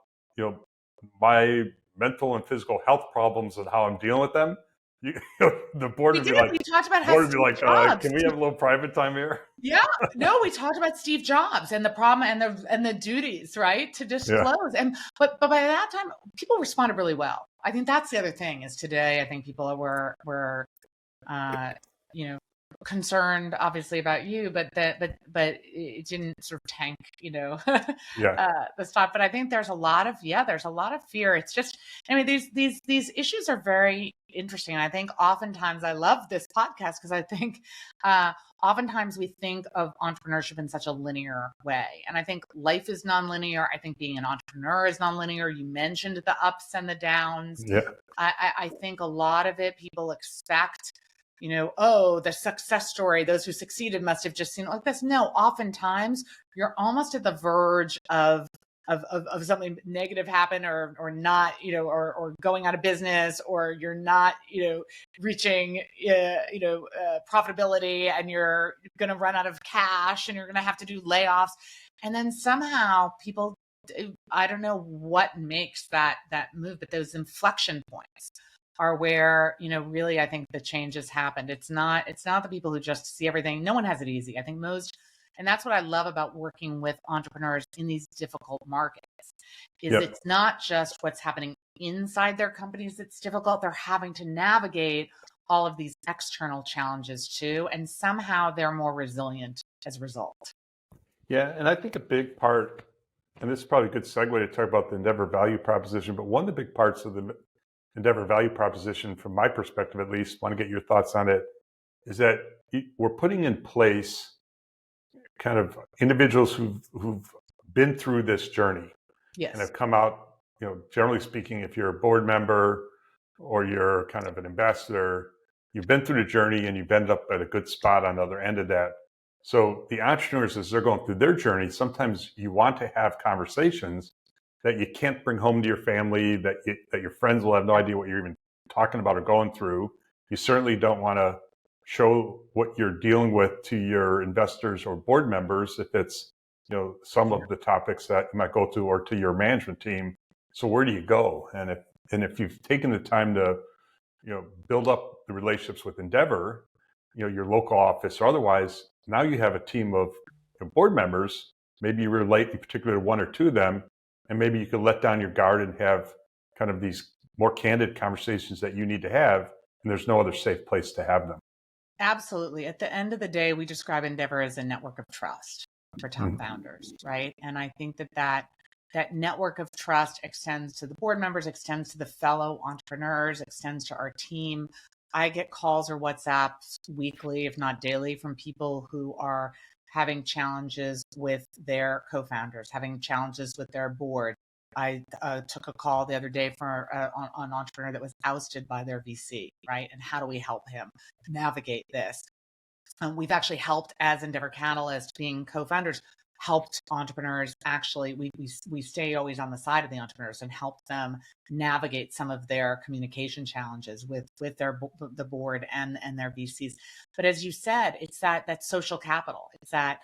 my mental and physical health problems and how I'm dealing with them. The board would be like, we talked about how Steve Jobs, can we have a little private time here? Yeah, no, we talked about Steve Jobs and the problem and the duties, right, to disclose. And but by that time, people responded really well. I think that's the other thing is today. I think people were concerned, obviously, about you, but it didn't sort of tank, the stock. But I think there's a lot of fear. It's just, I mean, these issues are very interesting. And I think oftentimes I love this podcast because I think oftentimes we think of entrepreneurship in such a linear way. And I think life is nonlinear. I think being an entrepreneur is nonlinear. You mentioned the ups and the downs. Yeah. I think a lot of it, people expect, the success story, those who succeeded must have just seen it like this. No, oftentimes you're almost at the verge of something negative happen or not, or going out of business, or you're not, reaching, profitability, and you're going to run out of cash and you're going to have to do layoffs. And then somehow people, I don't know what makes that move, but those inflection points are where, really, I think the change has happened. It's not the people who just see everything. No one has it easy. I think and that's what I love about working with entrepreneurs in these difficult markets, is it's not just what's happening inside their companies that's difficult. They're having to navigate all of these external challenges too. And somehow they're more resilient as a result. Yeah. And I think a big part, and this is probably a good segue to talk about the Endeavor value proposition, but one of the big parts of the Endeavor value proposition, from my perspective at least, want to get your thoughts on it, is that we're putting in place kind of individuals who've been through this journey and have come out, generally speaking, if you're a board member or you're kind of an ambassador, you've been through the journey and you've ended up at a good spot on the other end of that. So the entrepreneurs, as they're going through their journey, sometimes you want to have conversations that you can't bring home to your family, that your friends will have no idea what you're even talking about or going through. You certainly don't want to show what you're dealing with to your investors or board members if it's, some of the topics that you might go to, or to your management team. So where do you go? And if you've taken the time to, build up the relationships with Endeavor, your local office or otherwise, now you have a team of board members maybe you relate in particular to one or two of them, and maybe you could let down your guard and have kind of these more candid conversations that you need to have, and there's no other safe place to have them. Absolutely. At the end of the day, we describe Endeavor as a network of trust for top founders, right? And I think that network of trust extends to the board members, extends to the fellow entrepreneurs, extends to our team. I get calls or WhatsApps weekly, if not daily, from people who are having challenges with their co-founders, having challenges with their board. I took a call the other day for an entrepreneur that was ousted by their VC, right? And how do we help him navigate this? We've actually helped, as Endeavor Catalyst, being co-founders, helped entrepreneurs. Actually, we stay always on the side of the entrepreneurs and help them navigate some of their communication challenges with the board and their VCs. But as you said, it's that social capital. It's that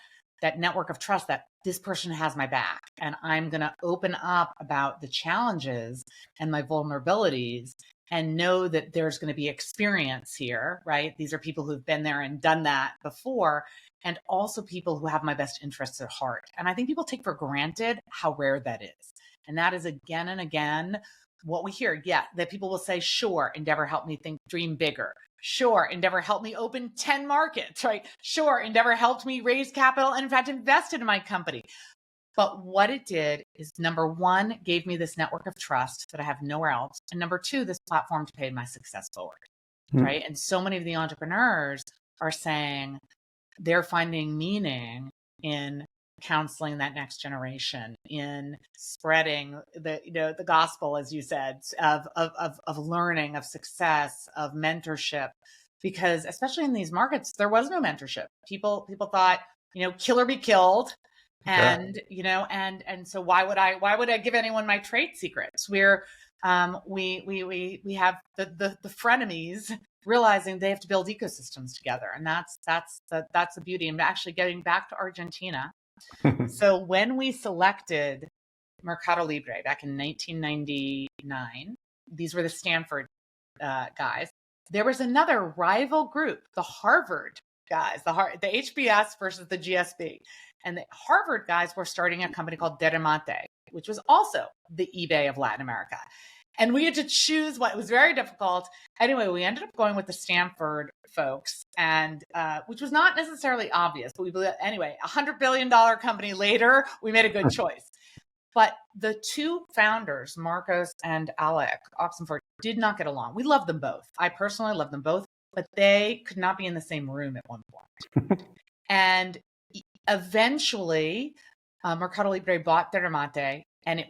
network of trust that this person has my back, and I'm going to open up about the challenges and my vulnerabilities and know that there's going to be experience here, right? These are people who've been there and done that before, and also people who have my best interests at heart. And I think people take for granted how rare that is. And that is again and again what we hear. Yeah, that people will say, sure, Endeavor helped me dream bigger. Sure, Endeavor helped me open 10 markets, right? Sure, Endeavor helped me raise capital and in fact invested in my company. But what it did is, number one, gave me this network of trust that I have nowhere else. And number two, this platform paid my success forward, right? And so many of the entrepreneurs are saying they're finding meaning in counseling that next generation, in spreading the gospel, as you said, of learning, of success, of mentorship. Because especially in these markets, there was no mentorship. People thought, kill or be killed. And, and so why would I give anyone my trade secrets? We have the frenemies realizing they have to build ecosystems together. And that's the beauty. And actually getting back to Argentina. So when we selected Mercado Libre back in 1999, these were the Stanford guys. There was another rival group, the Harvard guys, the HBS versus the GSB. And the Harvard guys were starting a company called Derramate, which was also the eBay of Latin America. And we had to choose it was very difficult. Anyway, we ended up going with the Stanford folks, and which was not necessarily obvious, but anyway, $100 billion company later, we made a good choice. But the two founders, Marcos and Alec Oxenford, did not get along. We love them both. I personally love them both, but they could not be in the same room at one point. And eventually, Mercado Libre bought Derramate, and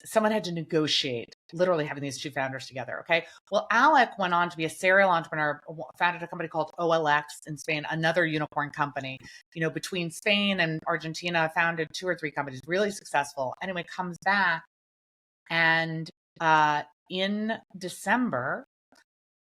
someone had to negotiate, literally having these two founders together. Okay. Well, Alec went on to be a serial entrepreneur, founded a company called OLX in Spain, another unicorn company, between Spain and Argentina, founded 2 or 3 companies, really successful. Anyway, comes back. And in December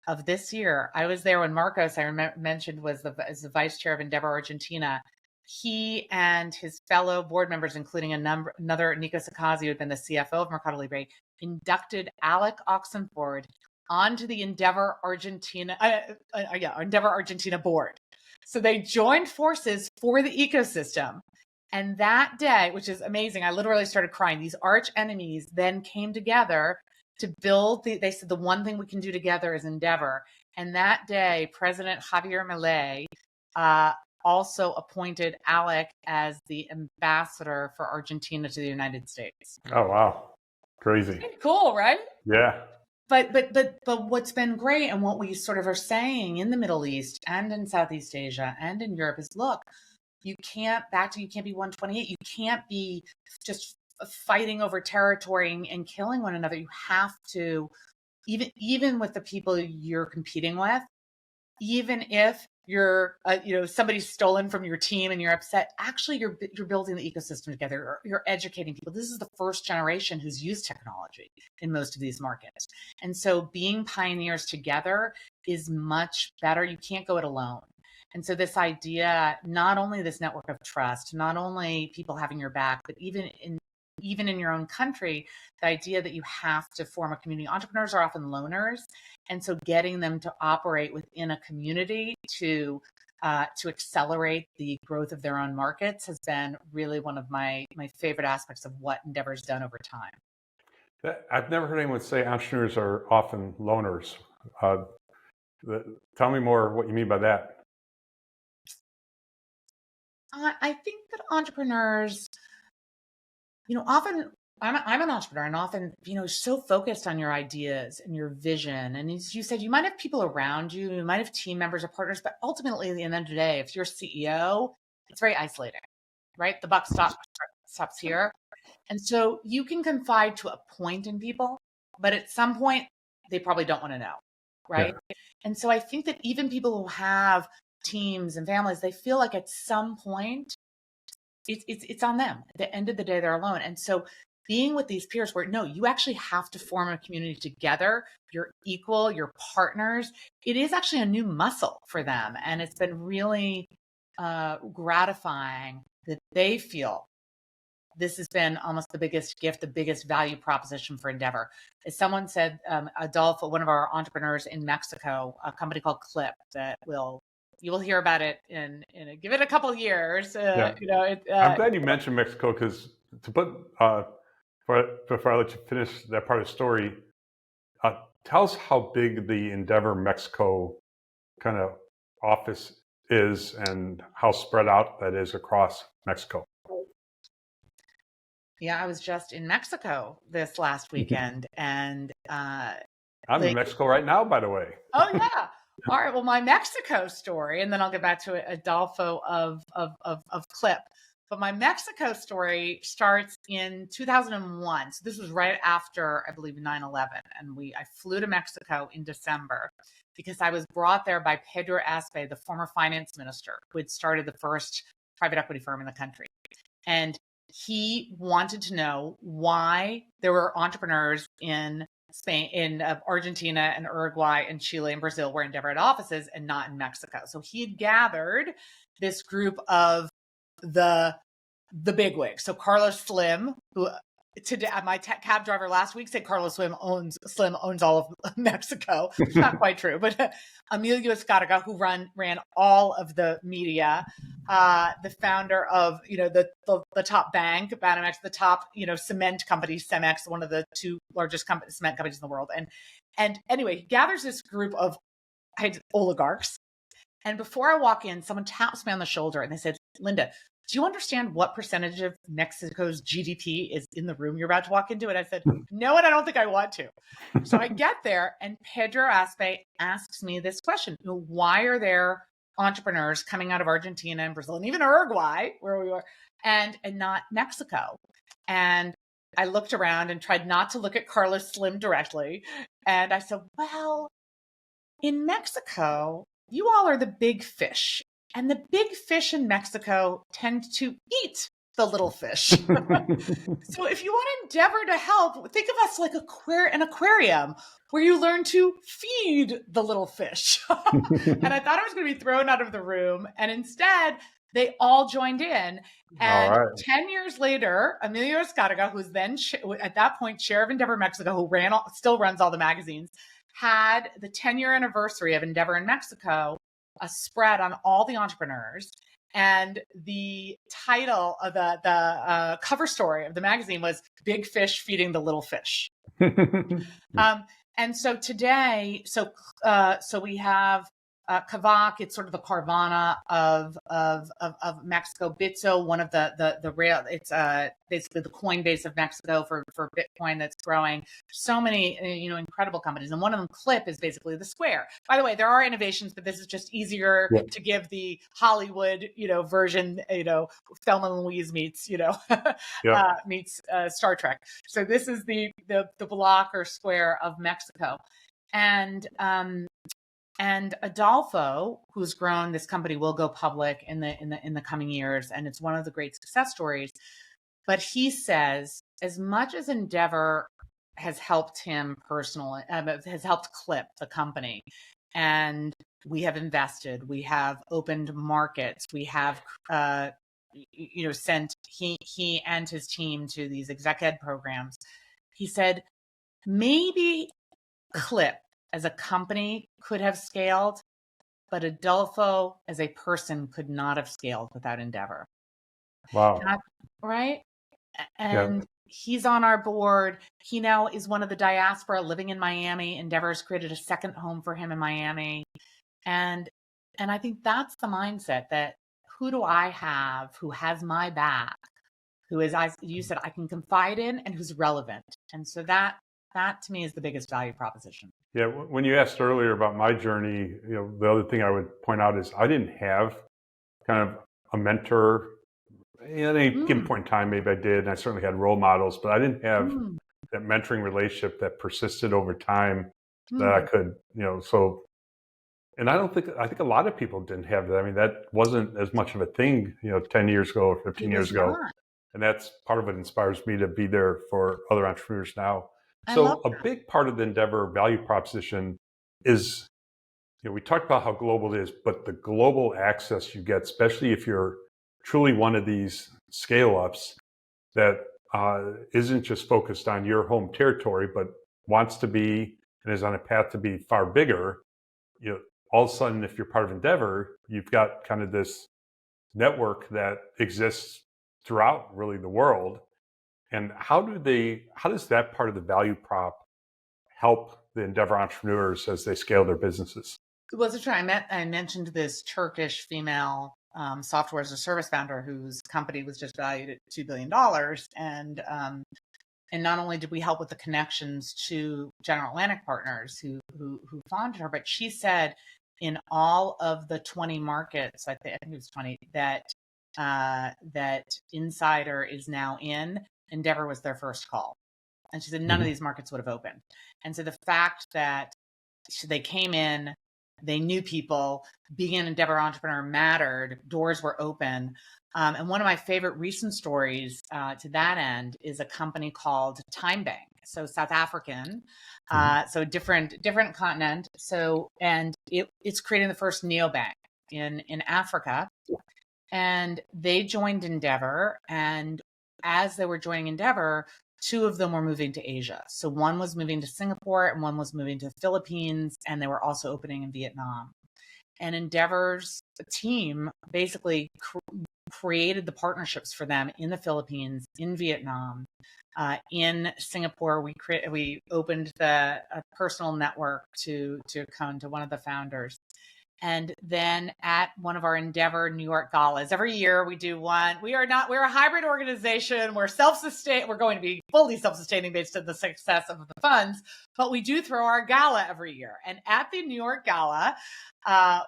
of this year, I was there when Marcos, I mentioned, was the vice chair of Endeavor Argentina. He and his fellow board members, including another Nico Sakazi, who had been the CFO of Mercado Libre, inducted Alec Oxenford onto the Endeavor Argentina board. So they joined forces for the ecosystem. And that day, which is amazing, I literally started crying. These arch enemies then came together to build they said the one thing we can do together is Endeavor. And that day, President Javier Milei also appointed Alec as the ambassador for Argentina to the United States. Oh, wow. Crazy. Pretty cool, right? Yeah. But what's been great, and what we sort of are saying in the Middle East and in Southeast Asia and in Europe is, look, you can't be 128. You can't be just fighting over territory and killing one another. You have to, even with the people you're competing with, even if you're somebody's stolen from your team and you're upset, actually you're building the ecosystem together. You're educating people. This is the first generation who's used technology in most of these markets. And so being pioneers together is much better. You can't go it alone. And so this idea, not only this network of trust, not only people having your back, but even in your own country, the idea that you have to form a community. Entrepreneurs are often loners. And so getting them to operate within a community to to accelerate the growth of their own markets has been really one of my favorite aspects of what Endeavor's done over time. I've never heard anyone say entrepreneurs are often loners. Tell me more what you mean by that. I think that entrepreneurs, often I'm an entrepreneur and often, so focused on your ideas and your vision. And as you said, you might have people around you, you might have team members or partners, but ultimately at the end of the day, if you're CEO, it's very isolating, right? The buck stops here. And so you can confide to a point in people, but at some point they probably don't want to know, right? Yeah. And so I think that even people who have teams and families, they feel like at some point it's on them. At the end of the day, they're alone. And so being with these peers where, no, you actually have to form a community together, you're equal, you're partners. It is actually a new muscle for them. And it's been really gratifying that they feel this has been almost the biggest gift, the biggest value proposition for Endeavor. As someone said, Adolfo, one of our entrepreneurs in Mexico, a company called Clip that you will hear about it give it a couple of years. I'm glad you mentioned Mexico, because to put before I let you finish that part of the story, tell us how big the Endeavor Mexico kind of office is and how spread out that is across Mexico. Yeah, I was just in Mexico this last weekend, and I'm in Mexico right now, by the way. Oh yeah. All right. Well, my Mexico story, and then I'll get back to Adolfo of Clip. But my Mexico story starts in 2001. So this was right after, I believe, 9/11. And I flew to Mexico in December because I was brought there by Pedro Aspe, the former finance minister, who had started the first private equity firm in the country. And he wanted to know why there were entrepreneurs in Spain, in Argentina and Uruguay and Chile and Brazil where Endeavor had offices and not in Mexico. So he had gathered this group of the bigwigs. So Carlos Slim, who today my cab driver last week said Carlos Slim owns all of Mexico. It's not quite true, but Emilio Escarga, who ran all of the media, the founder of the top bank, Banamex, the top cement company, Cemex, one of the two largest cement companies in the world, and anyway, he gathers this group of oligarchs, and before I walk in, someone taps me on the shoulder and they said, "Linda, do you understand what percentage of Mexico's GDP is in the room you're about to walk into?" And I said, "No, and I don't think I want to." So I get there and Pedro Aspe asks me this question: why are there entrepreneurs coming out of Argentina and Brazil and even Uruguay, where we were, and not Mexico? And I looked around and tried not to look at Carlos Slim directly. And I said, well, in Mexico, you all are the big fish. And the big fish in Mexico tend to eat the little fish. So if you want Endeavor to help, think of us like an aquarium where you learn to feed the little fish. And I thought I was going to be thrown out of the room. And instead, they all joined in. And 10 years later, Emilio Escarga, who was then at that point chair of Endeavor Mexico, who still runs all the magazines, had the 10-year anniversary of Endeavor in Mexico, a spread on all the entrepreneurs. And the title of the cover story of the magazine was "Big Fish Feeding the Little Fish." And so today, so we have Kavak. It's sort of the Carvana of Mexico. Bitso, one of the rail. It's basically the Coinbase of Mexico for Bitcoin that's growing. So many incredible companies, and one of them, Clip, is basically the Square. By the way, there are innovations, but this is just easier to give the Hollywood version. Thelma and Louise meets meets Star Trek. So this is the block or square of Mexico, and Adolfo, who's grown this company, will go public in the coming years, and it's one of the great success stories. But he says, as much as Endeavor has helped him personally, has helped Clip, the company, and we have invested, we have opened markets, we have sent he and his team to these exec ed programs. He said, maybe Clip as a company could have scaled, but Adolfo as a person could not have scaled without Endeavor. Wow. Right? Yeah. And he's on our board. He now is one of the diaspora living in Miami. Endeavor has created a second home for him in Miami. And I think that's the mindset that who do I have who has my back, who is, as you said, I can confide in and who's relevant. And so that to me is the biggest value proposition. Yeah. When you asked earlier about my journey, the other thing I would point out is I didn't have kind of a mentor. At any given point in time, maybe I did, and I certainly had role models, but I didn't have that mentoring relationship that persisted over time that I could, so, and I think a lot of people didn't have that. I mean, that wasn't as much of a thing, 10 years ago or 15 years ago. And that's part of what inspires me to be there for other entrepreneurs now. So a big part of the Endeavor value proposition is, we talked about how global it is, but the global access you get, especially if you're truly one of these scale-ups that isn't just focused on your home territory, but wants to be and is on a path to be far bigger, all of a sudden, if you're part of Endeavor, you've got kind of this network that exists throughout really the world. And how does that part of the value prop help the Endeavor entrepreneurs as they scale their businesses? Well, to try, I mentioned this Turkish female software as a service founder whose company was just valued at $2 billion. And not only did we help with the connections to General Atlantic partners who funded her, but she said in all of the 20 markets, I think it was 20, that Insider is now in, Endeavor was their first call. And she said none of these markets would have opened. And so the fact that they came in, they knew people, being an Endeavor entrepreneur mattered, doors were open. And one of my favorite recent stories to that end is a company called Time Bank. So South African, so different continent. So, and it's creating the first neobank in Africa. And they joined Endeavor. And as they were joining Endeavor, two of them were moving to Asia. So one was moving to Singapore and one was moving to the Philippines, and they were also opening in Vietnam. And Endeavor's team basically created the partnerships for them in the Philippines, in Vietnam, in Singapore. We opened a personal network to come to one of the founders. And then at one of our Endeavor New York galas, every year we do one. We're a hybrid organization. We're self-sustained. We're going to be fully self-sustaining based on the success of the funds, but we do throw our gala every year. And at the New York gala,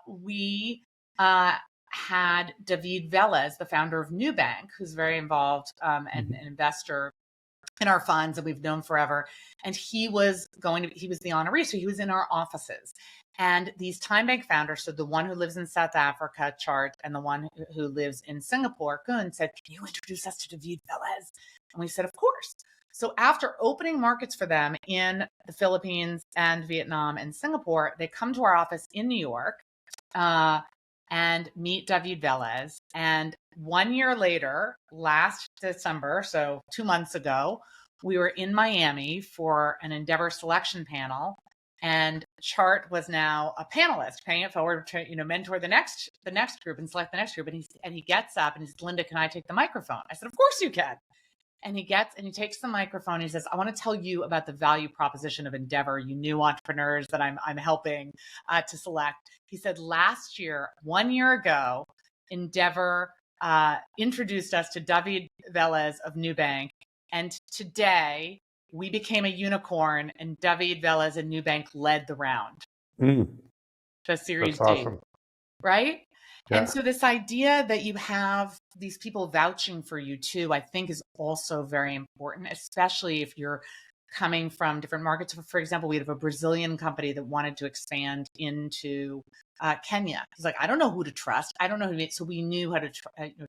we had David Velez, the founder of Nubank, who's very involved and an investor in our funds that we've known forever. And he was the honoree. So he was in our offices. And these Time Bank founders, so the one who lives in South Africa, Chart, and the one who lives in Singapore, Kun, said, "Can you introduce us to David Velez?" And we said, "Of course." So after opening markets for them in the Philippines and Vietnam and Singapore, they come to our office in New York and meet David Velez. And 1 year later, last December, so 2 months ago, we were in Miami for an Endeavor selection panel. And Chart was now a panelist, paying it forward to mentor the next group and select the next group. And he gets up and he says, "Linda, can I take the microphone?" I said, "Of course you can." And he takes the microphone. He says, "I want to tell you about the value proposition of Endeavor, you new entrepreneurs that I'm helping to select." He said, "Last year, 1 year ago, Endeavor introduced us to David Velez of Nubank, and today we became a unicorn, and David Velez and Nubank led the round to Series D." Awesome. Right? Yeah. And so this idea that you have these people vouching for you too, I think is also very important, especially if you're coming from different markets. For example, we have a Brazilian company that wanted to expand into Kenya. He's like, "I don't know who to trust. I don't know who to meet." So we knew how to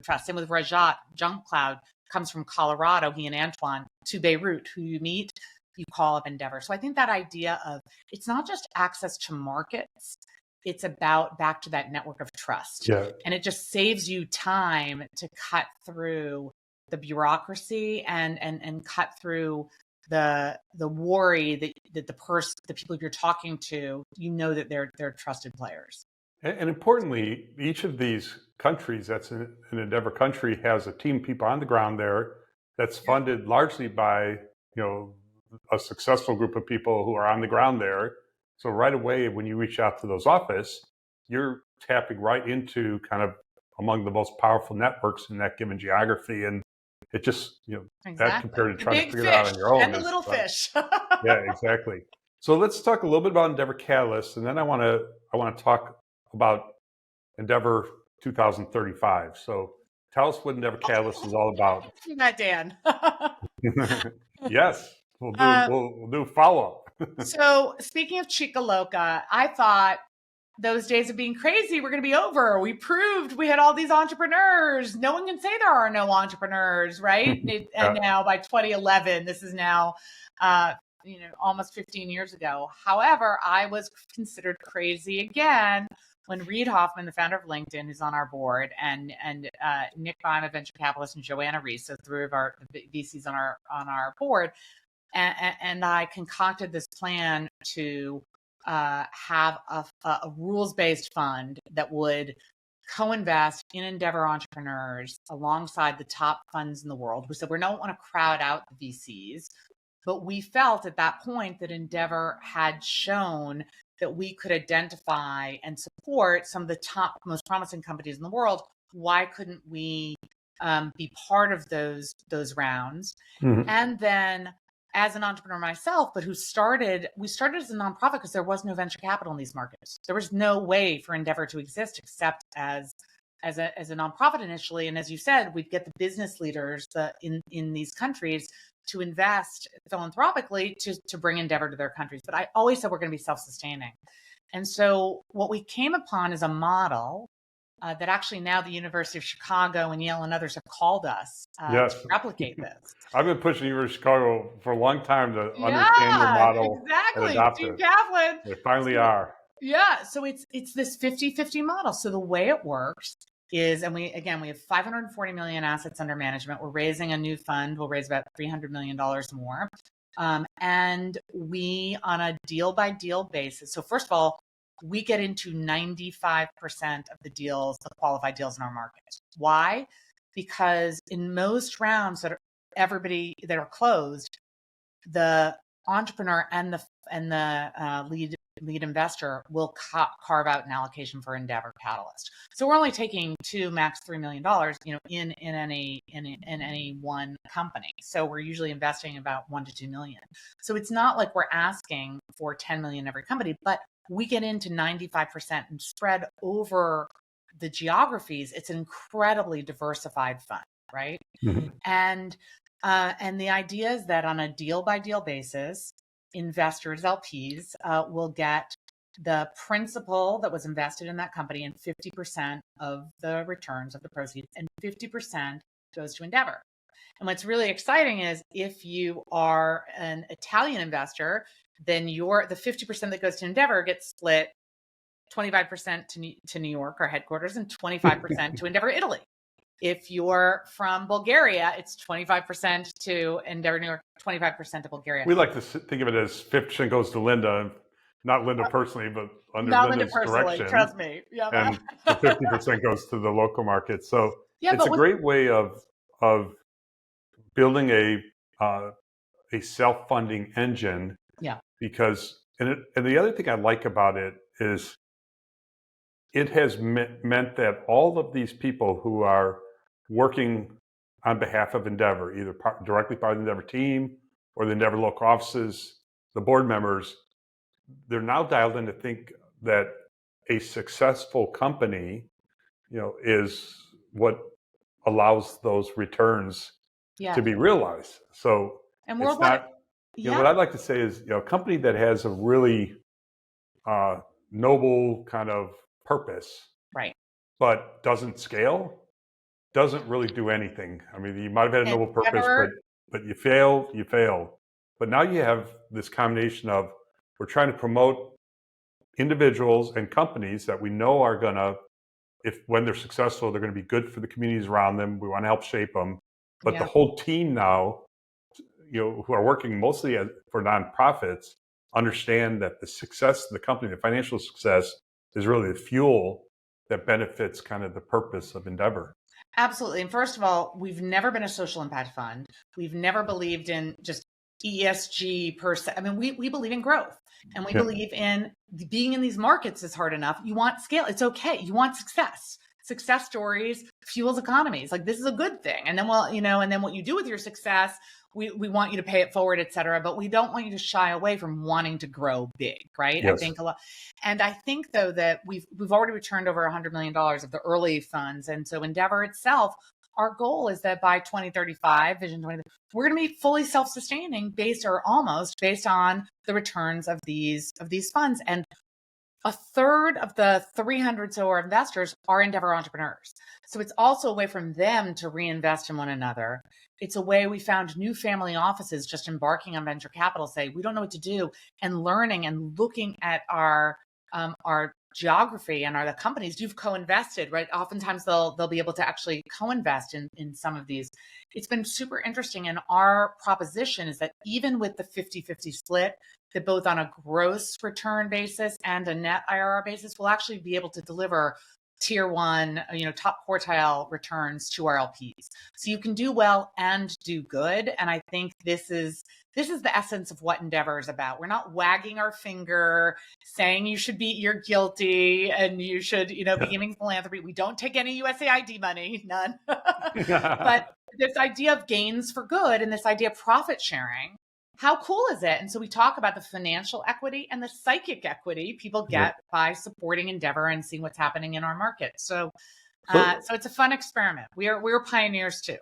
trust. Same with Rajat. Junk Cloud comes from Colorado, he and Antoine, to Beirut. Who you meet, you call up Endeavor. So I think that idea of it's not just access to markets, it's about back to that network of trust. Yeah. And it just saves you time to cut through the bureaucracy and cut through the worry that the people you're talking to, that they're trusted players. And importantly, each of these countries that's an Endeavor country has a team of people on the ground there that's funded largely by, a successful group of people who are on the ground there. So right away, when you reach out to those offices, you're tapping right into kind of among the most powerful networks in that given geography. And it just, that compared to trying to figure it out on your own. And the little fish. Yeah, exactly. So let's talk a little bit about Endeavor Catalyst, and then I want to talk about Endeavor 2035. So tell us what Endeavor Catalyst is all about. That Dan. Yes, we'll do follow up. So speaking of Chica Loca, I thought those days of being crazy were going to be over. We proved we had all these entrepreneurs. No one can say there are no entrepreneurs, right? And now by 2011, this is now, almost 15 years ago. However, I was considered crazy again when Reid Hoffman, the founder of LinkedIn, who's on our board, and Nick Bime, a venture capitalist, and Joanna Reese, so three of our VCs on our board, and I concocted this plan to have a rules-based fund that would co-invest in Endeavor entrepreneurs alongside the top funds in the world. We said we don't want to crowd out the VCs, but we felt at that point that Endeavor had shown that we could identify and support some of the top, most promising companies in the world. Why couldn't we be part of those rounds? Mm-hmm. And then, as an entrepreneur myself, but we started as a nonprofit because there was no venture capital in these markets. There was no way for Endeavor to exist except as a nonprofit initially. And as you said, we'd get the business leaders in these countries to invest philanthropically to bring Endeavor to their countries. But I always said we're going to be self-sustaining. And so what we came upon is a model that actually now the University of Chicago and Yale and others have called us to replicate this. I've been pushing the University of Chicago for a long time to understand your model and adopt it. Kaplan. They finally are. Yeah, so it's this 50-50 model. So the way it works is, and we have 540 million assets under management. We're raising a new fund. We'll raise about $300 million more. And we, on a deal by deal basis. So first of all, we get into 95% of the deals, the qualified deals in our market. Why? Because in most rounds that are closed, the entrepreneur and the lead investor will carve out an allocation for Endeavor Catalyst. So we're only taking max $3 million, in any one company. So we're usually investing about $1 to $2 million. So it's not like we're asking for 10 million every company, but we get into 95% and spread over the geographies. It's an incredibly diversified fund, right? Mm-hmm. And the idea is that on a deal by deal basis, investors, LPs, will get the principal that was invested in that company and 50% of the returns of the proceeds, and 50% goes to Endeavor. And what's really exciting is if you are an Italian investor, then the 50% that goes to Endeavor gets split 25% to New York, our headquarters, and 25% to Endeavor Italy. If you're from Bulgaria, it's 25% to Endeavor New York, 25% to Bulgaria. We like to think of it as 50% goes to Linda, not Linda personally, but under Linda's direction. Trust me. Yeah, and the 50% goes to the local market. So it's a great way of building a self-funding engine. Yeah. Because and the other thing I like about it is it has meant that all of these people who are working on behalf of Endeavor, either directly part of the Endeavor team or the Endeavor local offices, the board members, they're now dialed in to think that a successful company, is what allows those returns to be realized. So and it's not. What I'd like to say is, a company that has a really noble kind of purpose, right, but doesn't scale, doesn't really do anything. I mean, you might have had a noble purpose, but you fail. But now you have this combination of we're trying to promote individuals and companies that we know are gonna, when they're successful, they're gonna be good for the communities around them. We want to help shape them, but the whole team now, who are working mostly for nonprofits, understand that the success of the company, the financial success, is really the fuel that benefits kind of the purpose of Endeavor. Absolutely. And first of all, we've never been a social impact fund. We've never believed in just ESG per se. I mean, we believe in growth, and we believe in being in these markets is hard enough. You want scale. It's okay. You want success. Success stories fuels economies. Like, this is a good thing. And then, and then what you do with your success, we want you to pay it forward, et cetera. But we don't want you to shy away from wanting to grow big, right? Yes. I think a lot. And I think, though, that we've already returned over $100 million of the early funds. And so Endeavor itself, our goal is that by 2035, Vision 20, we're going to be fully self-sustaining based on the returns of these funds. And a third of the 300 so our investors are Endeavor entrepreneurs. So it's also a way for them to reinvest in one another. It's a way we found new family offices just embarking on venture capital say, we don't know what to do, and learning and looking at our geography and the companies you've co-invested, right? Oftentimes they'll be able to actually co-invest in some of these. It's been super interesting. And our proposition is that even with the 50-50 split, that both on a gross return basis and a net IRR basis, we'll actually be able to deliver tier one, top quartile returns to our LPs. So you can do well and do good. And I think this is the essence of what Endeavor is about. We're not wagging our finger saying you're guilty and you should, be giving philanthropy. We don't take any USAID money, none. But this idea of gains for good and this idea of profit sharing, how cool is it? And so we talk about the financial equity and the psychic equity people get by supporting Endeavor and seeing what's happening in our market. So it's a fun experiment. We're pioneers too.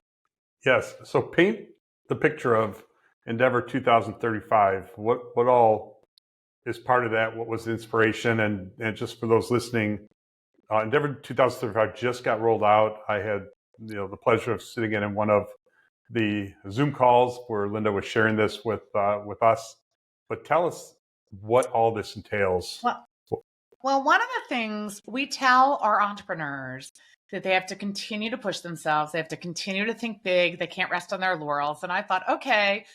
Yes. So paint the picture of Endeavor 2035. What all is part of that? What was the inspiration? And just for those listening, Endeavor 2035 just got rolled out. I had the pleasure of sitting in one of the Zoom calls where Linda was sharing this with us. But tell us what all this entails. Well, one of the things we tell our entrepreneurs that they have to continue to push themselves. They have to continue to think big. They can't rest on their laurels. And I thought, okay,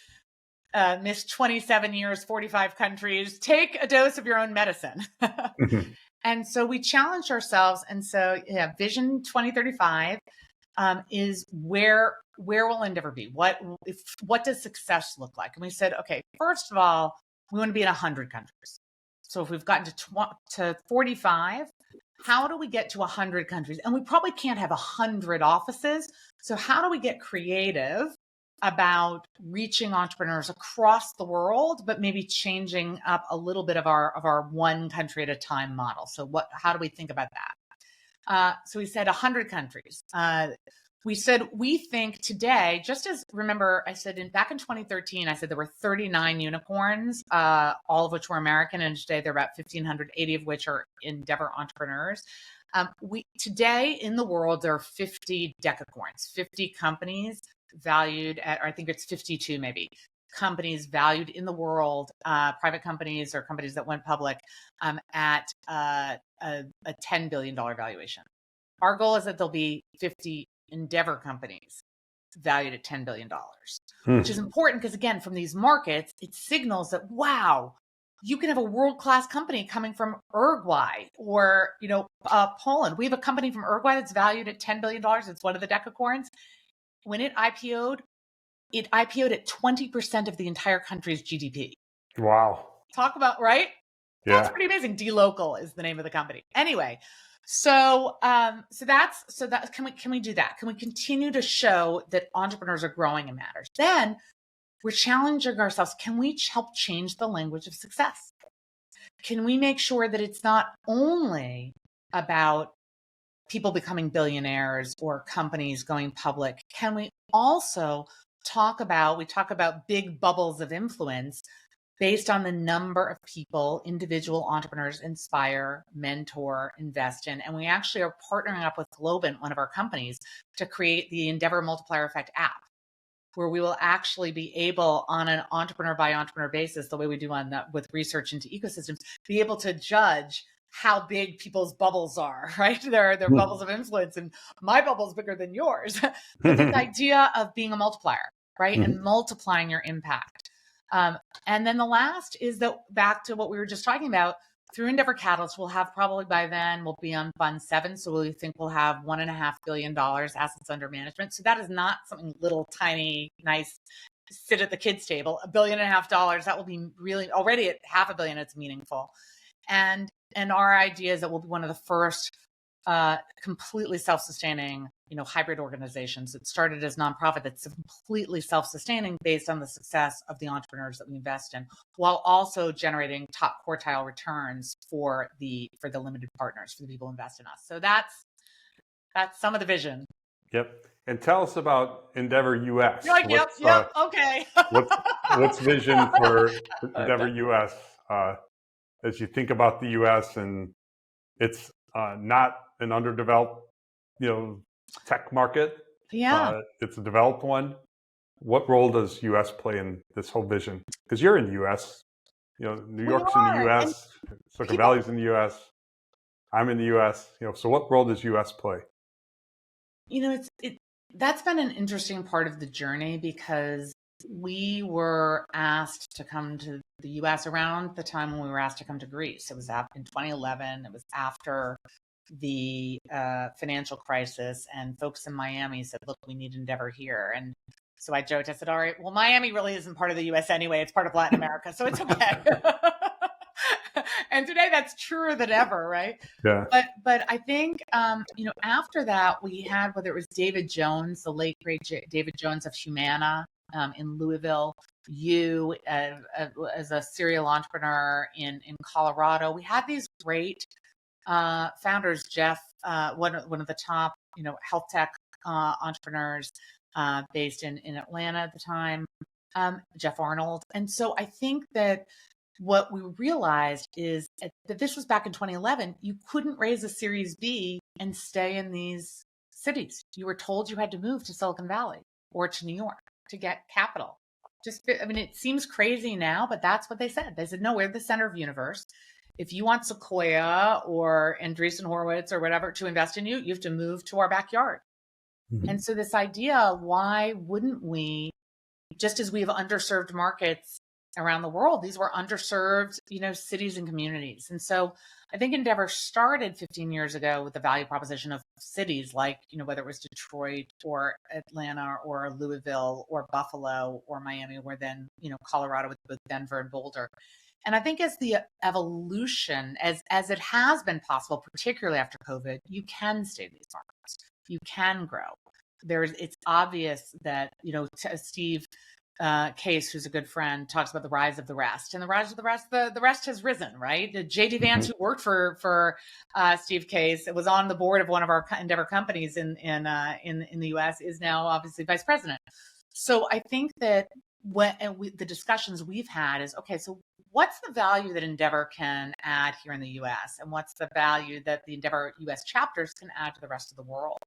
Miss 27 years, 45 countries, take a dose of your own medicine. And so we challenged ourselves. And so Vision 2035 is where will Endeavor be? What does success look like? And we said, okay, first of all, we want to be in 100 countries. So if we've gotten to 45, how do we get to 100 countries? And we probably can't have 100 offices. So how do we get creative about reaching entrepreneurs across the world, but maybe changing up a little bit of our one country at a time model? So how do we think about that? So we said 100 countries. We said, we think today, just as remember, I said back in 2013, I said there were 39 unicorns, all of which were American. And today there are about 1,500, 80 of which are Endeavor entrepreneurs. Today in the world, there are 50 decacorns, 50 companies valued at, or I think it's 52 maybe, companies valued in the world, private companies or companies that went public at a $10 billion valuation. Our goal is that there'll be 50 Endeavor companies valued at $10 billion, which is important because, again, from these markets, it signals that, wow, you can have a world-class company coming from Uruguay or, Poland. We have a company from Uruguay that's valued at $10 billion. It's one of the decacorns. When it IPO'd at 20% of the entire country's GDP. Wow. Talk about, right? Yeah. That's pretty amazing. D-Local is the name of the company. Anyway, so can we do that? Can we continue to show that entrepreneurs are growing and matters? Then we're challenging ourselves. Can we help change the language of success? Can we make sure that it's not only about people becoming billionaires or companies going public? Can we also talk about big bubbles of influence based on the number of people individual entrepreneurs inspire, mentor, invest in? And we actually are partnering up with Globant, one of our companies, to create the Endeavor Multiplier Effect app, where we will actually be able, on an entrepreneur by entrepreneur basis, the way we do with research into ecosystems, be able to judge how big people's bubbles are, right? They're bubbles of influence, and my bubble's bigger than yours. But this idea of being a multiplier, right? And multiplying your impact. And then the last is that, back to what we were just talking about, through Endeavor Catalyst, we'll have probably by then we'll be on Fund 7. So we think we'll have $1.5 billion assets under management. So that is not something little, tiny, nice, sit at the kids' table. $1.5 billion, that will be really already at $500 million. It's meaningful. And our idea is that we'll be one of the first completely self-sustaining, hybrid organizations. It started as nonprofit that's completely self-sustaining based on the success of the entrepreneurs that we invest in, while also generating top quartile returns for the limited partners, for the people who invest in us. So that's some of the vision. Yep. And tell us about Endeavor US. You're like, yep, okay. what's vision for Endeavor US as you think about the US, and it's not an underdeveloped, tech market. Yeah. It's a developed one. What role does US play in this whole vision? Because you're in the US, New York's in the US, Silicon Valley's in the US, I'm in the US, so what role does US play? That's been an interesting part of the journey, because we were asked to come to the US around the time when we were asked to come to Greece. It was in 2011. It was after the financial crisis, and folks in Miami said, look, we need Endeavor here. And so I joked, I said, all right, well, Miami really isn't part of the US anyway. It's part of Latin America, so it's okay. And today that's truer than ever, right? Yeah. But I think, after that, we had, whether it was David Jones, the late, great David Jones of Humana in Louisville, you as a serial entrepreneur in Colorado. We had these great founders, Jeff, one of the top, health tech entrepreneurs based in Atlanta at the time, Jeff Arnold. And so I think that what we realized is that this was back in 2011. You couldn't raise a Series B and stay in these cities. You were told you had to move to Silicon Valley or to New York to get capital. It seems crazy now, but that's what they said. They said, no, we're the center of the universe. If you want Sequoia or Andreessen Horowitz or whatever to invest in you, you have to move to our backyard. Mm-hmm. And so this idea, why wouldn't we, just as we have underserved markets around the world, these were underserved, cities and communities. And so I think Endeavor started 15 years ago with the value proposition of cities like, whether it was Detroit or Atlanta or Louisville or Buffalo or Miami, or then, Colorado with both Denver and Boulder. And I think as the evolution, as it has been possible, particularly after COVID, you can stay in these markets. You can grow. It's obvious that, Steve Case, who's a good friend, talks about the rise of the rest, and the rise of the rest. The rest has risen, right? J.D. Vance, who worked for Steve Case, was on the board of one of our Endeavor companies in the U.S., is now obviously vice president. So I think that the discussions we've had is, okay, so what's the value that Endeavor can add here in the U.S., and what's the value that the Endeavor U.S. chapters can add to the rest of the world?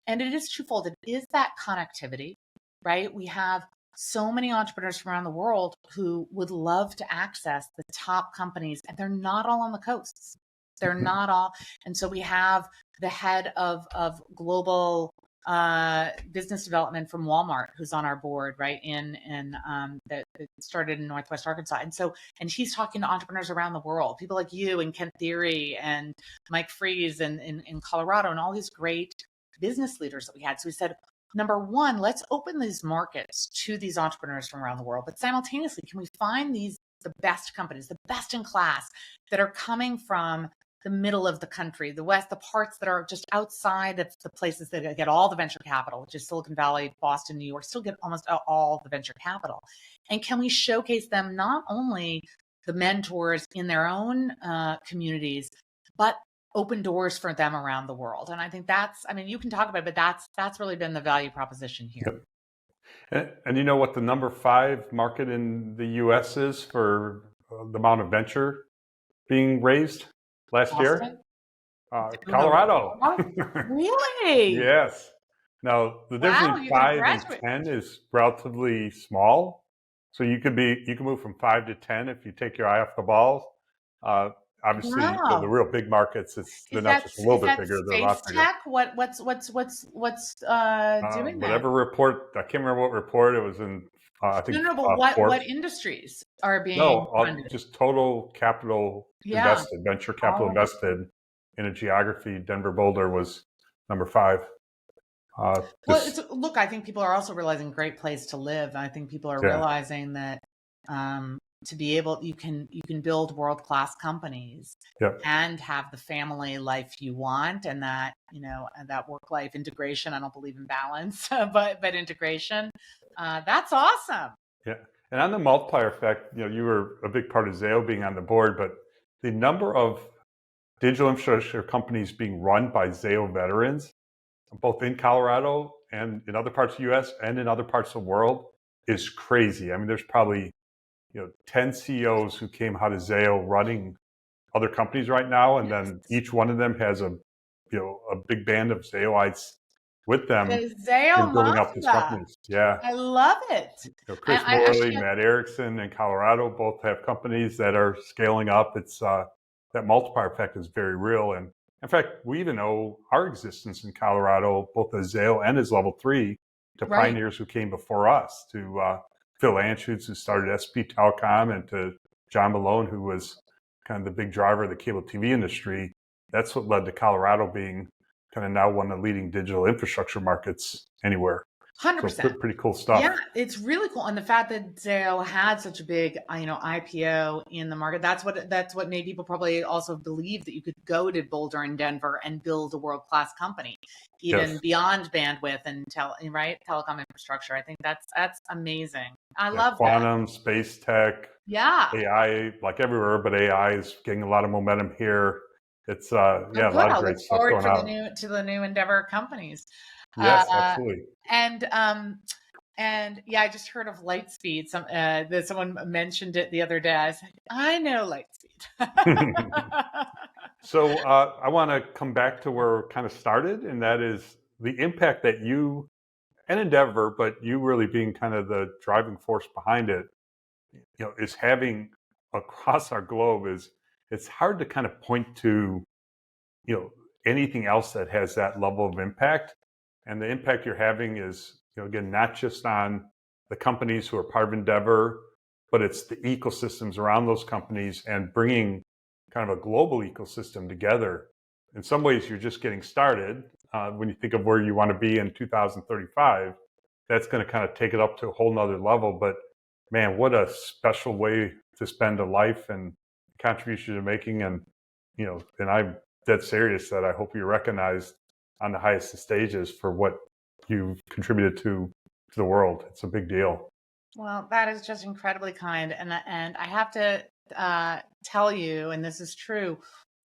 And it is twofold. It is that connectivity, right? We have so many entrepreneurs from around the world who would love to access the top companies, and they're not all on the coasts. They're not all. And so we have the head of global business development from Walmart, who's on our board, right? That started in Northwest Arkansas. And he's talking to entrepreneurs around the world, people like you and Kent Theory and Mike Freeze in Colorado, and all these great business leaders that we had. So we said, number one, let's open these markets to these entrepreneurs from around the world. But simultaneously, can we find the best companies, the best in class, that are coming from the middle of the country, the West, the parts that are just outside of the places that get all the venture capital, which is Silicon Valley, Boston, New York, still get almost all the venture capital. And can we showcase them, not only the mentors in their own communities, but open doors for them around the world? And I think you can talk about it, but that's really been the value proposition here. Yep. And you know what the number 5 market in the US is for the amount of venture being raised last year? Colorado. Really? Yes. Now, the difference between 5 and 10 is relatively small. So you can move from 5 to 10 if you take your eye off the ball. obviously, the Wow. real big markets, they're not just a little Is bit that bigger; they're a space lot bigger. tech? What's doing that? Whatever report, I can't remember what report it was in. I think No, but what Forbes. industries are being No, funded? just total capital Yeah, invested, venture capital all of it. invested in a geography. Denver Boulder was number 5. Well, This, look, I think people are also realizing great place to live. I think people are yeah, realizing that to be able, you can build world-class companies yeah, and have the family life you want, and that, and that work-life integration. I don't believe in balance, but integration. That's awesome. yeah. And on the multiplier effect, you were a big part of Zayo being on the board, but the number of digital infrastructure companies being run by Zayo veterans, both in Colorado and in other parts of the U.S. and in other parts of the world, is crazy. I mean, there's probably 10 CEOs who came out of Zayo running other companies right now, and then each one of them has a big band of Zayoites with them The Zayo in building up these Mafia. companies. Yeah, I love it. Chris I Morley, actually, Matt Erickson in Colorado both have companies that are scaling up. It's that multiplier effect is very real, and in fact, we even owe our existence in Colorado, both as Zayo and as Level 3, to right. pioneers who came before us, to Phil Anschutz, who started SP Telecom, and to John Malone, who was kind of the big driver of the cable TV industry. That's what led to Colorado being kind of now one of the leading digital infrastructure markets anywhere. 100%. So pretty cool stuff. Yeah, it's really cool. And the fact that Zayo had such a big, IPO in the market, that's what made people probably also believe that you could go to Boulder and Denver and build a world-class company, even beyond bandwidth and telecom infrastructure. I think that's amazing. I love quantum, space tech, Yeah. AI, like everywhere, but AI is getting a lot of momentum here. It's a lot of great stuff going on. To the new Endeavor companies. Yes, absolutely. And yeah, I just heard of Lightspeed. That someone mentioned it the other day. I was like, I know Lightspeed. So I want to come back to where it kind of started, and that is the impact that you and Endeavor, but you really being kind of the driving force behind it, is having across our globe. It's hard to kind of point to, anything else that has that level of impact. And the impact you're having is, again, not just on the companies who are part of Endeavor, but it's the ecosystems around those companies and bringing kind of a global ecosystem together. In some ways, you're just getting started. When you think of where you want to be in 2035, that's going to kind of take it up to a whole nother level. But man, what a special way to spend a life and contribution you're making. And, and I'm dead serious that I hope you're recognized on the highest of stages for what you've contributed to the world. It's a big deal. Well, that is just incredibly kind. And I have to tell you, and this is true,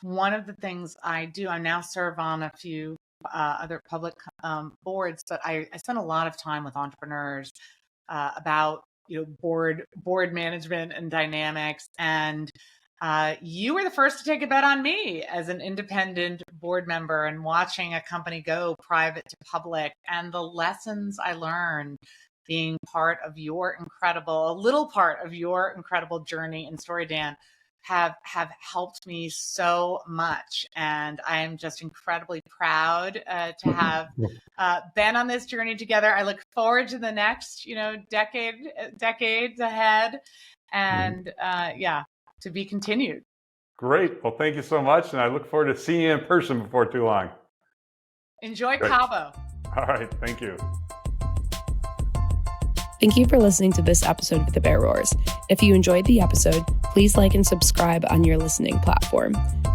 one of the things I do, I now serve on a few other public boards, but I spend a lot of time with entrepreneurs about board management and dynamics. And you were the first to take a bet on me as an independent board member, and watching a company go private to public, and the lessons I learned being a little part of your incredible journey and story, Dan, have helped me so much. And I am just incredibly proud to have been on this journey together. I look forward to the next, decades ahead. And to be continued. Great. Well, thank you so much. And I look forward to seeing you in person before too long. Enjoy Cabo. All right. Thank you. Thank you for listening to this episode of The Bear Roars. If you enjoyed the episode, please like and subscribe on your listening platform.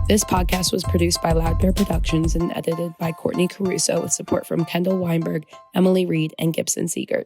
This podcast was produced by Loud Bear Productions and edited by Courtney Caruso with support from Kendall Weinberg, Emily Reed, and Gibson Siegert.